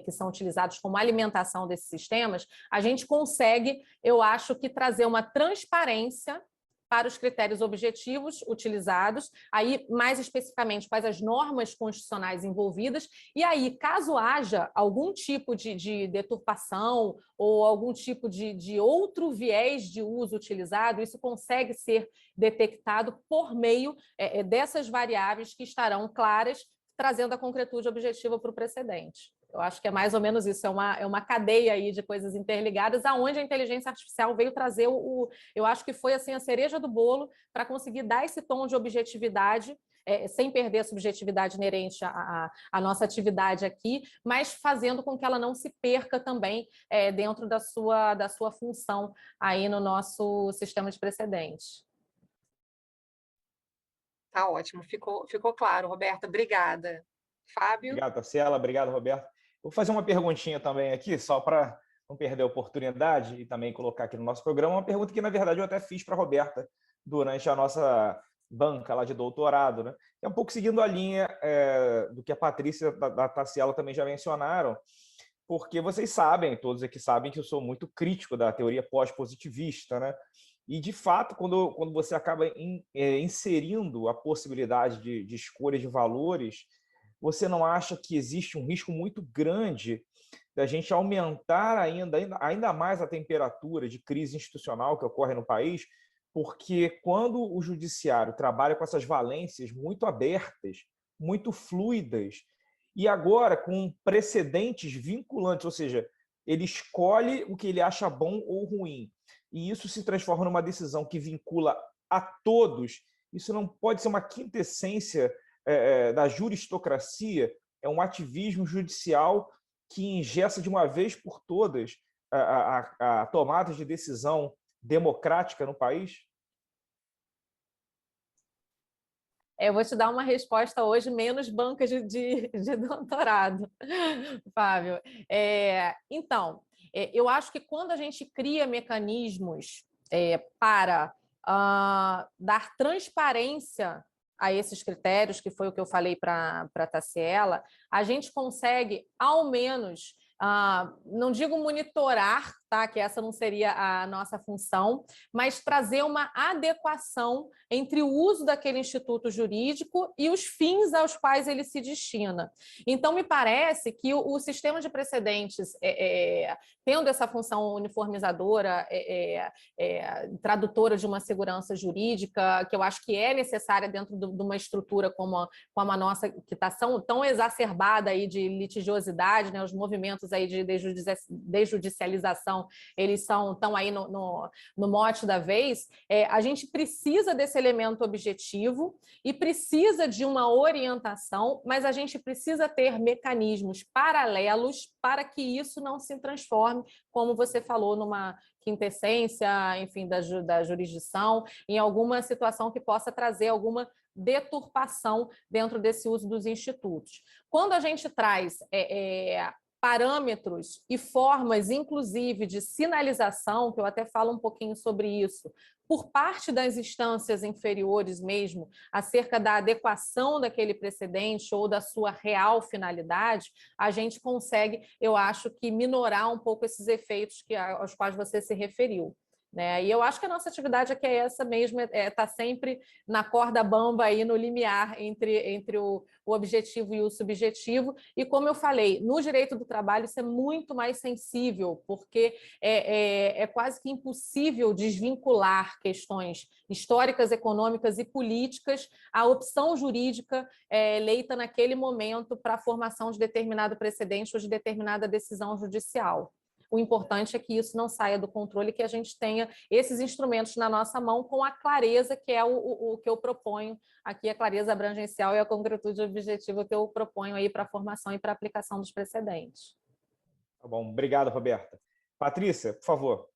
que são utilizados como alimentação desses sistemas, a gente consegue, eu acho, que trazer uma transparência para os critérios objetivos utilizados, aí mais especificamente quais as normas constitucionais envolvidas, e aí, caso haja algum tipo de deturpação ou algum tipo de outro viés de uso utilizado, isso consegue ser detectado por meio dessas variáveis que estarão claras, trazendo a concretude objetiva para o precedente. Eu acho que é mais ou menos isso, é uma cadeia aí de coisas interligadas, aonde a inteligência artificial veio trazer eu acho que foi assim a cereja do bolo para conseguir dar esse tom de objetividade, sem perder a subjetividade inerente à nossa atividade aqui, mas fazendo com que ela não se perca também dentro da sua função aí no nosso sistema de precedentes. Tá ótimo, ficou claro, Roberta. Obrigada. Fábio? Obrigado, Tarsila. Obrigado, Roberto. Vou fazer uma perguntinha também aqui, só para não perder a oportunidade e também colocar aqui no nosso programa uma pergunta que, na verdade, eu até fiz para a Roberta durante a nossa banca lá de doutorado, né? É um pouco seguindo a linha do que a Patrícia da Tassiela também já mencionaram, porque vocês sabem, todos aqui sabem, que eu sou muito crítico da teoria pós-positivista, né? E, de fato, quando você acaba inserindo a possibilidade de escolha de valores, você não acha que existe um risco muito grande da gente aumentar ainda mais a temperatura de crise institucional que ocorre no país? Porque quando o judiciário trabalha com essas valências muito abertas, muito fluidas, e agora com precedentes vinculantes, ou seja, ele escolhe o que ele acha bom ou ruim, e isso se transforma numa decisão que vincula a todos, isso não pode ser uma quintessência da juristocracia, é um ativismo judicial que engessa de uma vez por todas a tomada de decisão democrática no país? Eu vou te dar uma resposta hoje menos banca de doutorado, Fábio. Então, eu acho que quando a gente cria mecanismos para dar transparência a esses critérios, que foi o que eu falei para a Tassiela, a gente consegue, ao menos, não digo monitorar, tá? Que essa não seria a nossa função, mas trazer uma adequação entre o uso daquele instituto jurídico e os fins aos quais ele se destina. Então, me parece que o sistema de precedentes, tendo essa função uniformizadora, tradutora de uma segurança jurídica, que eu acho que é necessária dentro de uma estrutura como a nossa, que está tão exacerbada aí de litigiosidade, né? Os movimentos aí de desjudicialização, eles estão aí no mote da vez. A gente precisa desse elemento objetivo e precisa de uma orientação, mas a gente precisa ter mecanismos paralelos para que isso não se transforme, como você falou, numa quintessência, enfim, da jurisdição, em alguma situação que possa trazer alguma deturpação dentro desse uso dos institutos. Quando a gente traz parâmetros e formas, inclusive, de sinalização, que eu até falo um pouquinho sobre isso, por parte das instâncias inferiores mesmo, acerca da adequação daquele precedente ou da sua real finalidade, a gente consegue, eu acho, que minorar um pouco esses efeitos aos quais você se referiu. Né? E eu acho que a nossa atividade aqui é essa mesmo, está sempre na corda bamba, aí, no limiar entre o objetivo e o subjetivo. E, como eu falei, no direito do trabalho isso é muito mais sensível, porque é quase que impossível desvincular questões históricas, econômicas e políticas à opção jurídica eleita naquele momento para a formação de determinado precedente ou de determinada decisão judicial. O importante é que isso não saia do controle, que a gente tenha esses instrumentos na nossa mão com a clareza, que é o que eu proponho aqui, a clareza abrangencial e a concretude objetiva que eu proponho aí para a formação e para a aplicação dos precedentes. Tá bom, obrigado, Roberta. Patrícia, por favor.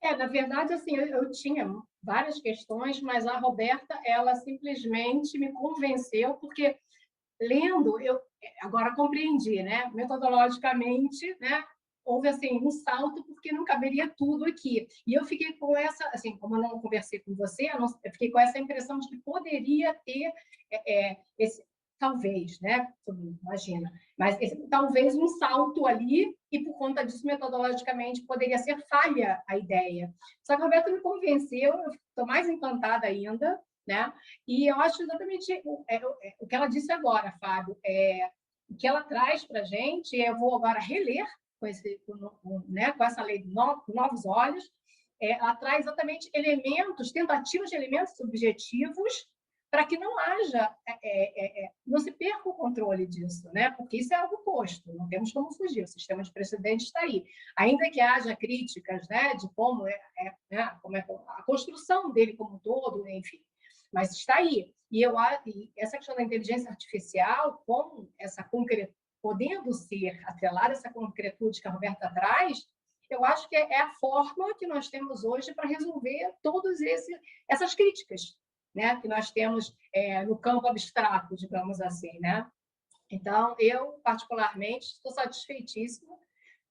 Na verdade, assim, eu tinha várias questões, mas a Roberta, ela simplesmente me convenceu, porque lendo, eu agora compreendi, né? Metodologicamente, né? Houve assim um salto, porque não caberia tudo aqui. E eu fiquei com essa, assim, como eu não conversei com você, eu fiquei com essa impressão de que poderia ter esse, talvez, né? Imagina, mas talvez um salto ali, e por conta disso, metodologicamente, poderia ser falha a ideia. Só que a Roberta me convenceu, eu estou mais encantada ainda, né? E eu acho exatamente o que ela disse agora, Fábio. O que ela traz para a gente, eu vou agora reler com essa lei de novos olhos, ela traz exatamente elementos, tentativas de elementos subjetivos, para que não haja, não se perca o controle disso, né? Porque isso é algo posto, não temos como fugir, o sistema de precedentes está aí. Ainda que haja críticas, né, de como como é a construção dele como um todo, enfim, mas está aí. E essa questão da inteligência artificial, com essa podendo ser atrelada essa concretude que a Roberta traz, eu acho que é a forma que nós temos hoje para resolver todas essas críticas, né, que nós temos no campo abstrato, digamos assim, né? Então, eu, particularmente, estou satisfeitíssima.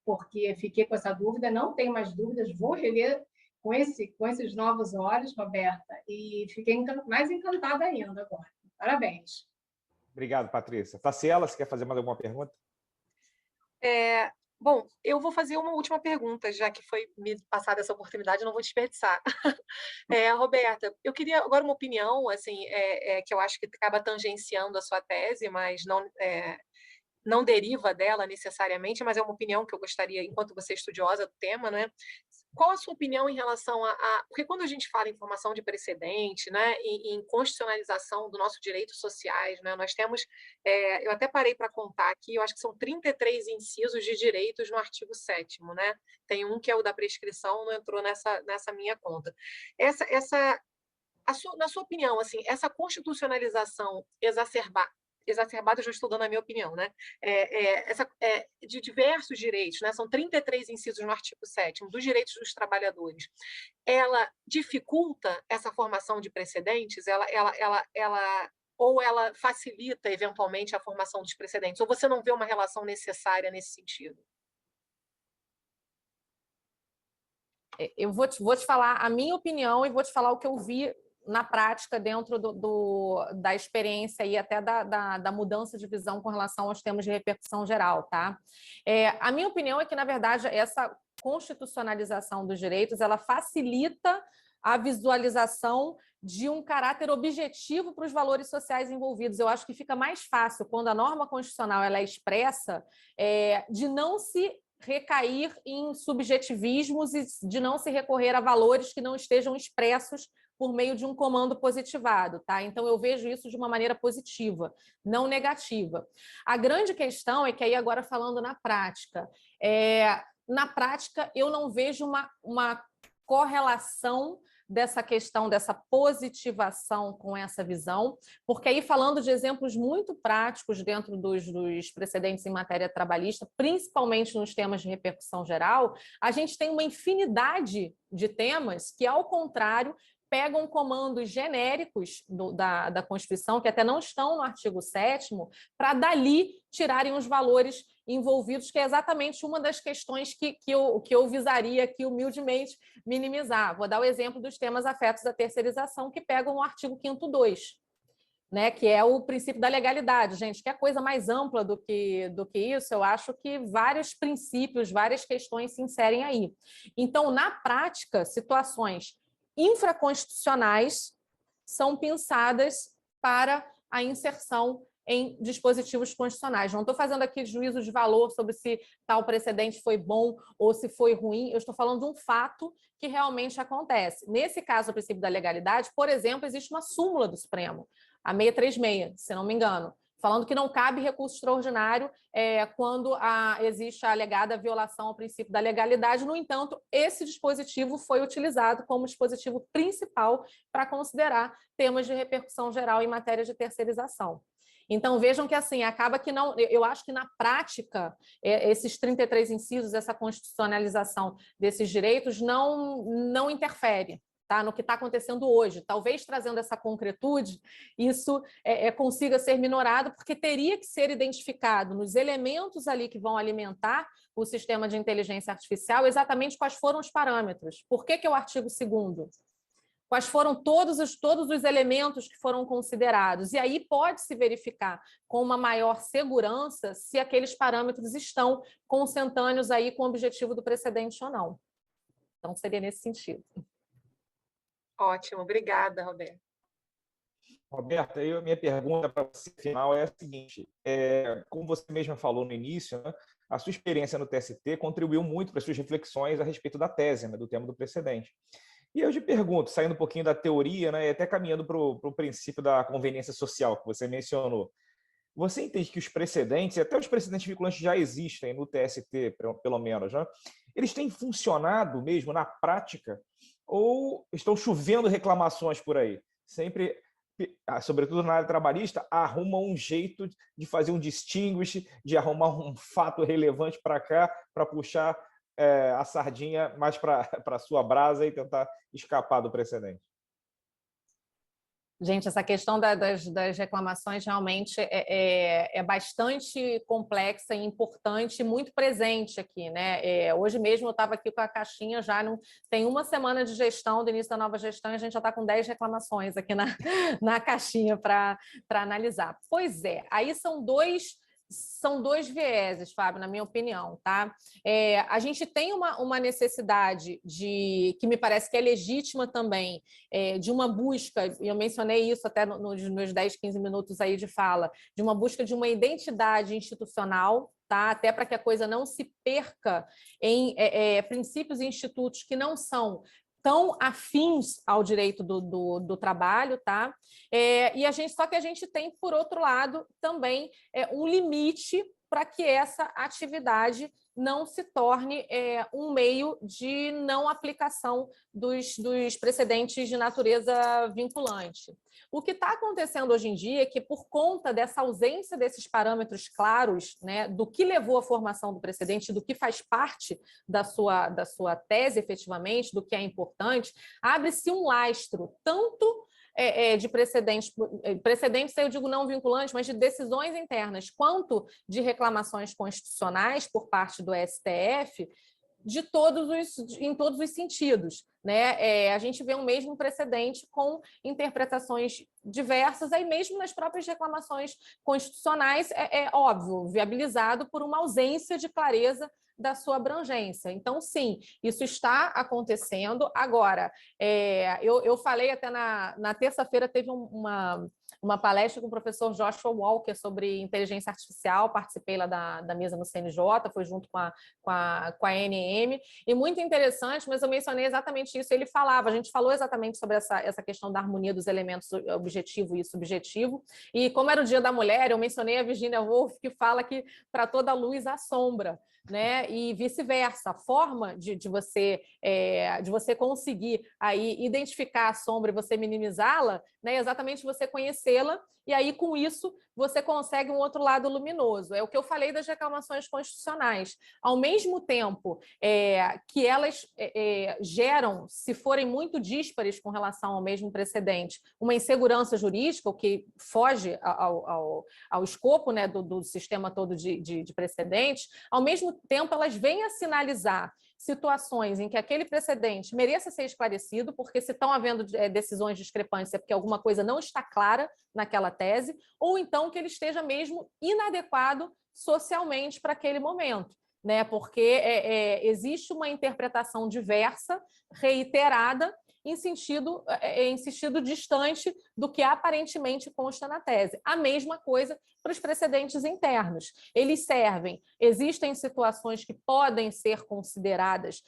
porque fiquei com essa dúvida, não tenho mais dúvidas, vou reler com esses novos olhos, Roberta, e fiquei mais encantada ainda agora. Parabéns. Obrigado, Patrícia. Taciela, você quer fazer mais alguma pergunta? Bom, eu vou fazer uma última pergunta, já que foi me passada essa oportunidade, eu não vou desperdiçar. Roberta, eu queria agora uma opinião, assim, que eu acho que acaba tangenciando a sua tese, mas não deriva dela necessariamente, mas é uma opinião que eu gostaria, enquanto você é estudiosa do tema, né? Qual a sua opinião em relação porque quando a gente fala em formação de precedente, né, em constitucionalização do nosso direitos sociais, né, nós temos, eu até parei para contar aqui, eu acho que são 33 incisos de direitos no artigo 7º, né? Tem um que é o da prescrição, não entrou nessa minha conta. Na sua opinião, assim, essa constitucionalização exacerbada, eu já estou dando a minha opinião, né? De diversos direitos, né? São 33 incisos no artigo 7º, dos direitos dos trabalhadores. Ela dificulta essa formação de precedentes? Ou ela facilita, eventualmente, a formação dos precedentes? Ou você não vê uma relação necessária nesse sentido? Eu vou te falar a minha opinião e vou te falar o que eu vi na prática dentro da experiência e até da mudança de visão com relação aos temas de repercussão geral, tá? A minha opinião é que, na verdade, essa constitucionalização dos direitos, ela facilita a visualização de um caráter objetivo para os valores sociais envolvidos. Eu acho que fica mais fácil, quando a norma constitucional ela é expressa, de não se recair em subjetivismos e de não se recorrer a valores que não estejam expressos por meio de um comando positivado, tá? Então, eu vejo isso de uma maneira positiva, não negativa. A grande questão é que, aí agora falando na prática, eu não vejo uma correlação dessa questão, dessa positivação com essa visão, porque aí falando de exemplos muito práticos dentro dos precedentes em matéria trabalhista, principalmente nos temas de repercussão geral, a gente tem uma infinidade de temas que, ao contrário, pegam comandos genéricos da Constituição, que até não estão no artigo 7º, para dali tirarem os valores envolvidos, que é exatamente uma das questões que eu visaria aqui humildemente minimizar. Vou dar o exemplo dos temas afetos à terceirização, que pegam o artigo 5º 2, né, que é o princípio da legalidade. Gente, que é coisa mais ampla do que isso, eu acho que vários princípios, várias questões se inserem aí. Então, na prática, situações infraconstitucionais são pensadas para a inserção em dispositivos constitucionais. Não estou fazendo aqui juízo de valor sobre se tal precedente foi bom ou se foi ruim, eu estou falando de um fato que realmente acontece. Nesse caso, o princípio da legalidade, por exemplo, existe uma súmula do Supremo, a 636, se não me engano, falando que não cabe recurso extraordinário quando existe a alegada violação ao princípio da legalidade. No entanto, esse dispositivo foi utilizado como dispositivo principal para considerar temas de repercussão geral em matéria de terceirização. Então, vejam que, assim, acaba que não... Eu acho que, na prática, esses 33 incisos, essa constitucionalização desses direitos não interfere, tá, no que está acontecendo hoje. Talvez trazendo essa concretude, isso consiga ser minorado, porque teria que ser identificado nos elementos ali que vão alimentar o sistema de inteligência artificial exatamente quais foram os parâmetros. Por que é o artigo 2º? Quais foram todos os elementos que foram considerados. E aí pode-se verificar com uma maior segurança se aqueles parâmetros estão consentâneos aí com o objetivo do precedente ou não. Então, seria nesse sentido. Ótimo, obrigada, Roberta. Roberta, minha pergunta para você final é a seguinte: como você mesma falou no início, né, a sua experiência no TST contribuiu muito para as suas reflexões a respeito da tese, né, do tema do precedente. E eu te pergunto, saindo um pouquinho da teoria, né, e até caminhando para o princípio da conveniência social que você mencionou, você entende que os precedentes, e até os precedentes vinculantes já existem no TST, pelo menos, né, eles têm funcionado mesmo na prática ou estão chovendo reclamações por aí? Sempre, sobretudo na área trabalhista, arruma um jeito de fazer um distinguish, de arrumar um fato relevante para cá, para puxar a sardinha mais para a sua brasa e tentar escapar do precedente. Gente, essa questão das reclamações realmente é bastante complexa e importante, muito presente aqui, né? Hoje mesmo eu estava aqui com a caixinha, tem uma semana de gestão, do início da nova gestão, e a gente já está com 10 reclamações aqui na caixinha para analisar. Pois é, aí são dois vieses, Fábio, na minha opinião, tá? A gente tem uma necessidade que me parece que é legítima também, de uma busca, e eu mencionei isso até nos meus 10, 15 minutos aí de fala, de uma busca de uma identidade institucional, tá? Até para que a coisa não se perca em princípios e institutos que não são tão afins ao direito do trabalho, tá? Só que a gente tem, por outro lado, também um limite para que essa atividade não se torne um meio de não aplicação dos precedentes de natureza vinculante. O que está acontecendo hoje em dia é que, por conta dessa ausência desses parâmetros claros, né, do que levou à formação do precedente, do que faz parte da sua tese, efetivamente, do que é importante, abre-se um lastro, tanto de precedentes, eu digo não vinculantes, mas de decisões internas, quanto de reclamações constitucionais por parte do STF, em todos os sentidos, né? A gente vê um mesmo precedente com interpretações diversas, aí mesmo nas próprias reclamações constitucionais, óbvio, viabilizado por uma ausência de clareza da sua abrangência. Então, sim, isso está acontecendo. Agora, eu falei até na terça-feira, teve uma palestra com o professor Joshua Walker sobre inteligência artificial, participei lá da mesa no CNJ, foi junto com a ANM, e muito interessante, mas eu mencionei exatamente isso, a gente falou exatamente sobre essa questão da harmonia dos elementos objetivo e subjetivo, e como era o Dia da Mulher, eu mencionei a Virginia Woolf, que fala que para toda luz há sombra, né? E vice-versa, a forma de você conseguir aí identificar a sombra e você minimizá-la, né? É exatamente você conhecê-la, e aí, com isso, você consegue um outro lado luminoso. É o que eu falei das reclamações constitucionais. Ao mesmo tempo que elas geram, se forem muito díspares com relação ao mesmo precedente, uma insegurança jurídica, o que foge ao escopo, né, do sistema todo de precedentes, ao mesmo tempo elas vêm a sinalizar situações em que aquele precedente mereça ser esclarecido, porque se estão havendo decisões discrepantes é porque alguma coisa não está clara naquela tese, ou então que ele esteja mesmo inadequado socialmente para aquele momento, né? Porque existe uma interpretação diversa, reiterada, em sentido distante do que aparentemente consta na tese. A mesma coisa para os precedentes internos. Eles existem situações que podem ser consideradas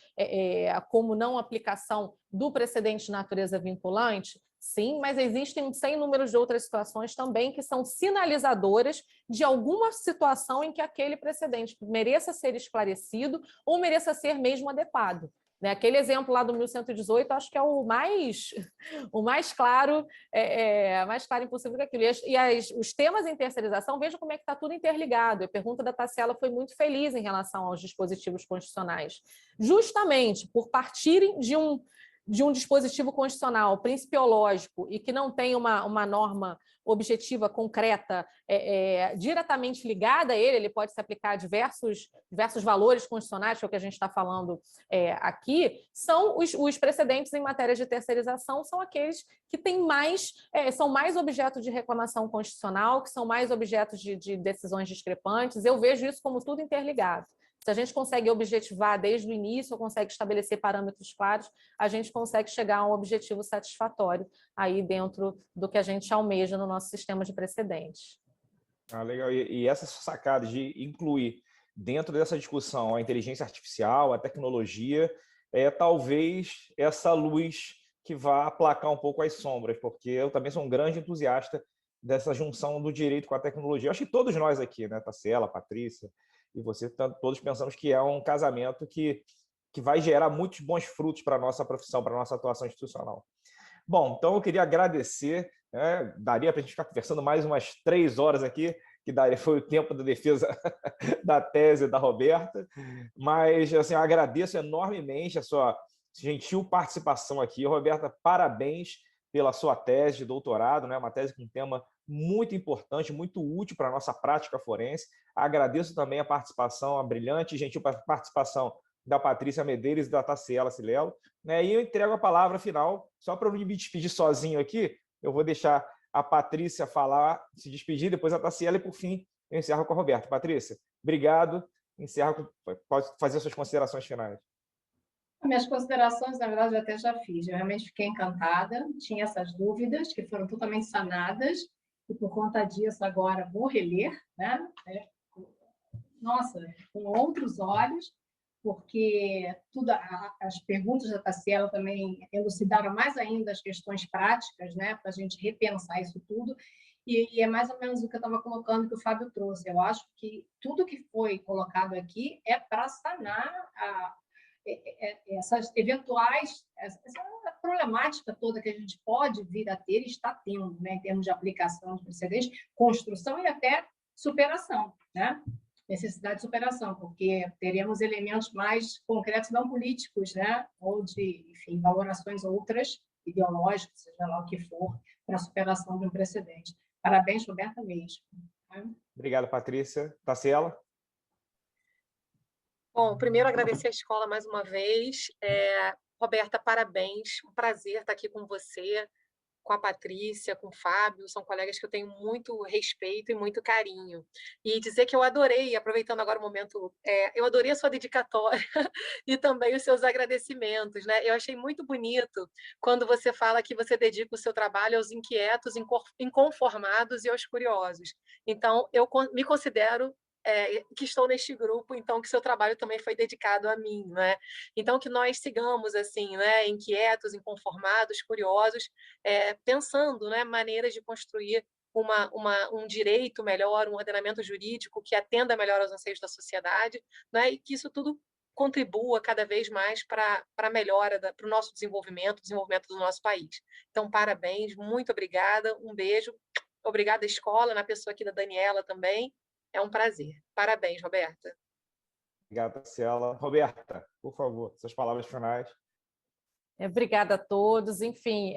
como não aplicação do precedente de natureza vinculante, sim, mas existem sem números de outras situações também que são sinalizadoras de alguma situação em que aquele precedente mereça ser esclarecido ou mereça ser mesmo adequado. Aquele exemplo lá do 1118, acho que é o mais claro, mais claro impossível que aquilo. Os temas em terceirização, veja como é que está tudo interligado. A pergunta da Tassiela foi muito feliz em relação aos dispositivos constitucionais. Justamente por partirem de um dispositivo constitucional principiológico e que não tem uma norma objetiva, concreta, diretamente ligada a ele pode se aplicar a diversos valores constitucionais, que é o que a gente está falando aqui, são os precedentes em matéria de terceirização, são aqueles que têm são mais objeto de reclamação constitucional, que são mais objetos de decisões discrepantes. Eu vejo isso como tudo interligado. Se a gente consegue objetivar desde o início, ou consegue estabelecer parâmetros claros, a gente consegue chegar a um objetivo satisfatório aí dentro do que a gente almeja no nosso sistema de precedentes. Legal. E essa sacada de incluir dentro dessa discussão a inteligência artificial, a tecnologia, talvez essa luz que vá aplacar um pouco as sombras, porque eu também sou um grande entusiasta dessa junção do direito com a tecnologia. Eu acho que todos nós aqui, né, Tassiela, Patrícia e você, todos pensamos que é um casamento que vai gerar muitos bons frutos para a nossa profissão, para a nossa atuação institucional. Bom, então eu queria agradecer, né? Daria para a gente ficar conversando mais umas 3 horas aqui, que foi o tempo da defesa da tese da Roberta, mas assim, eu agradeço enormemente a sua gentil participação aqui. Roberta, parabéns pela sua tese de doutorado, né? Uma tese com um tema muito importante, muito útil para a nossa prática forense. Agradeço também a participação, a brilhante e gentil participação da Patrícia Medeiros e da Taciela Cilelo, né? E eu entrego a palavra final, só para não me despedir sozinho aqui, eu vou deixar a Patrícia falar, se despedir, depois a Taciela e, por fim, eu encerro com a Roberta. Patrícia, obrigado. Pode fazer suas considerações finais. Minhas considerações, na verdade, eu até já fiz. Eu realmente fiquei encantada, tinha essas dúvidas que foram totalmente sanadas, e por conta disso agora vou reler, né? Nossa, com outros olhos, porque as perguntas da Taciela também elucidaram mais ainda as questões práticas, né? Para a gente repensar isso tudo. E é mais ou menos o que eu estava colocando, que o Fábio trouxe. Eu acho que tudo que foi colocado aqui é para sanar essas eventuais, essa problemática toda que a gente pode vir a ter e está tendo, né, em termos de aplicação de precedentes, construção e até superação, né? Necessidade de superação, porque teremos elementos mais concretos, não políticos, né? Ou de, enfim, valorações outras, ideológicas, seja lá o que for, para a superação de um precedente. Parabéns, Roberta, mesmo. Obrigado, Patrícia. Taciela? Bom, primeiro agradecer a escola mais uma vez. Roberta, parabéns. Um prazer estar aqui com você, com a Patrícia, com o Fábio. São colegas que eu tenho muito respeito e muito carinho. E dizer que eu adorei, aproveitando agora o momento, eu adorei a sua dedicatória e também os seus agradecimentos, né? Eu achei muito bonito quando você fala que você dedica o seu trabalho aos inquietos, inconformados e aos curiosos. Então, eu me considero que estou neste grupo, então que seu trabalho também foi dedicado a mim, né? Então que nós sigamos assim, né? Inquietos, inconformados, curiosos, pensando, né? Maneiras de construir um direito melhor, um ordenamento jurídico que atenda melhor aos anseios da sociedade, né? E que isso tudo contribua cada vez mais para a melhora, para o nosso desenvolvimento do nosso país. Então, parabéns, muito obrigada, um beijo, obrigada à escola, na pessoa aqui da Daniela também. É um prazer. Parabéns, Roberta. Obrigado, Taciela. Roberta, por favor, suas palavras finais. Obrigada a todos. Enfim,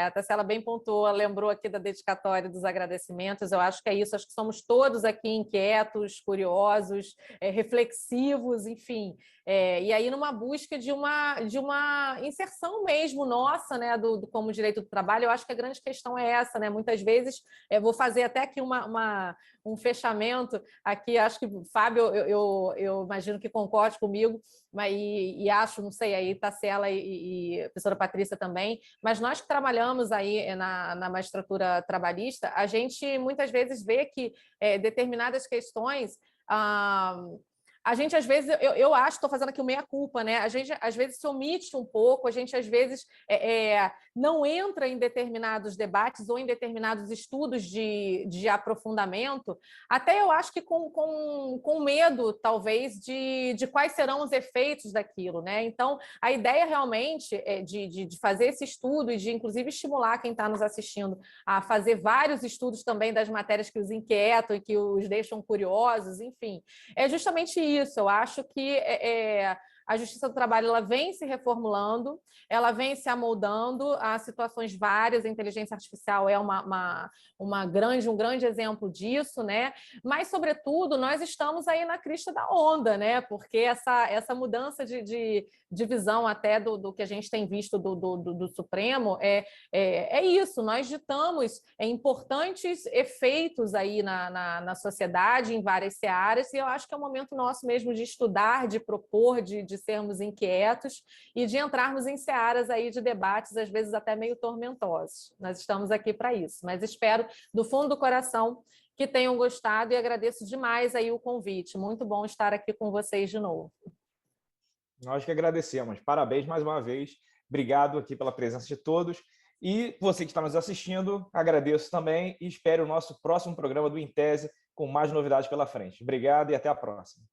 a Taciela bem pontuou, lembrou aqui da dedicatória dos agradecimentos. Eu acho que é isso, acho que somos todos aqui inquietos, curiosos, reflexivos, enfim. E aí numa busca de uma inserção mesmo nossa, né, como direito do trabalho. Eu acho que a grande questão é essa, né? Muitas vezes, vou fazer até aqui um fechamento aqui, acho que, Fábio, eu imagino que concorde comigo, mas, e acho, não sei, aí Taciela e a professora Patrícia também, mas nós que trabalhamos aí na magistratura trabalhista, a gente muitas vezes vê que determinadas questões... a gente, às vezes, eu acho, estou fazendo aqui o meia-culpa, né? A gente, às vezes, se omite um pouco, a gente, às vezes, não entra em determinados debates ou em determinados estudos de aprofundamento, até eu acho que com medo, talvez, de quais serão os efeitos daquilo, né? Então, a ideia realmente é de fazer esse estudo e de, inclusive, estimular quem está nos assistindo a fazer vários estudos também das matérias que os inquietam e que os deixam curiosos, enfim, é justamente isso. Eu acho que a Justiça do Trabalho ela vem se reformulando, ela vem se amoldando a situações várias. A inteligência artificial é um grande exemplo disso, né? Mas, sobretudo, nós estamos aí na crista da onda, né? Porque essa mudança de visão até do que a gente tem visto do Supremo é isso. Nós ditamos importantes efeitos aí na sociedade, em várias searas, e eu acho que é o momento nosso mesmo de estudar, de propor, de sermos inquietos e de entrarmos em searas aí de debates, às vezes até meio tormentosos. Nós estamos aqui para isso, mas espero, do fundo do coração, que tenham gostado e agradeço demais aí o convite. Muito bom estar aqui com vocês de novo. Nós que agradecemos. Parabéns mais uma vez. Obrigado aqui pela presença de todos. E você que está nos assistindo, agradeço também e espero o nosso próximo programa do Em Tese com mais novidades pela frente. Obrigado e até a próxima.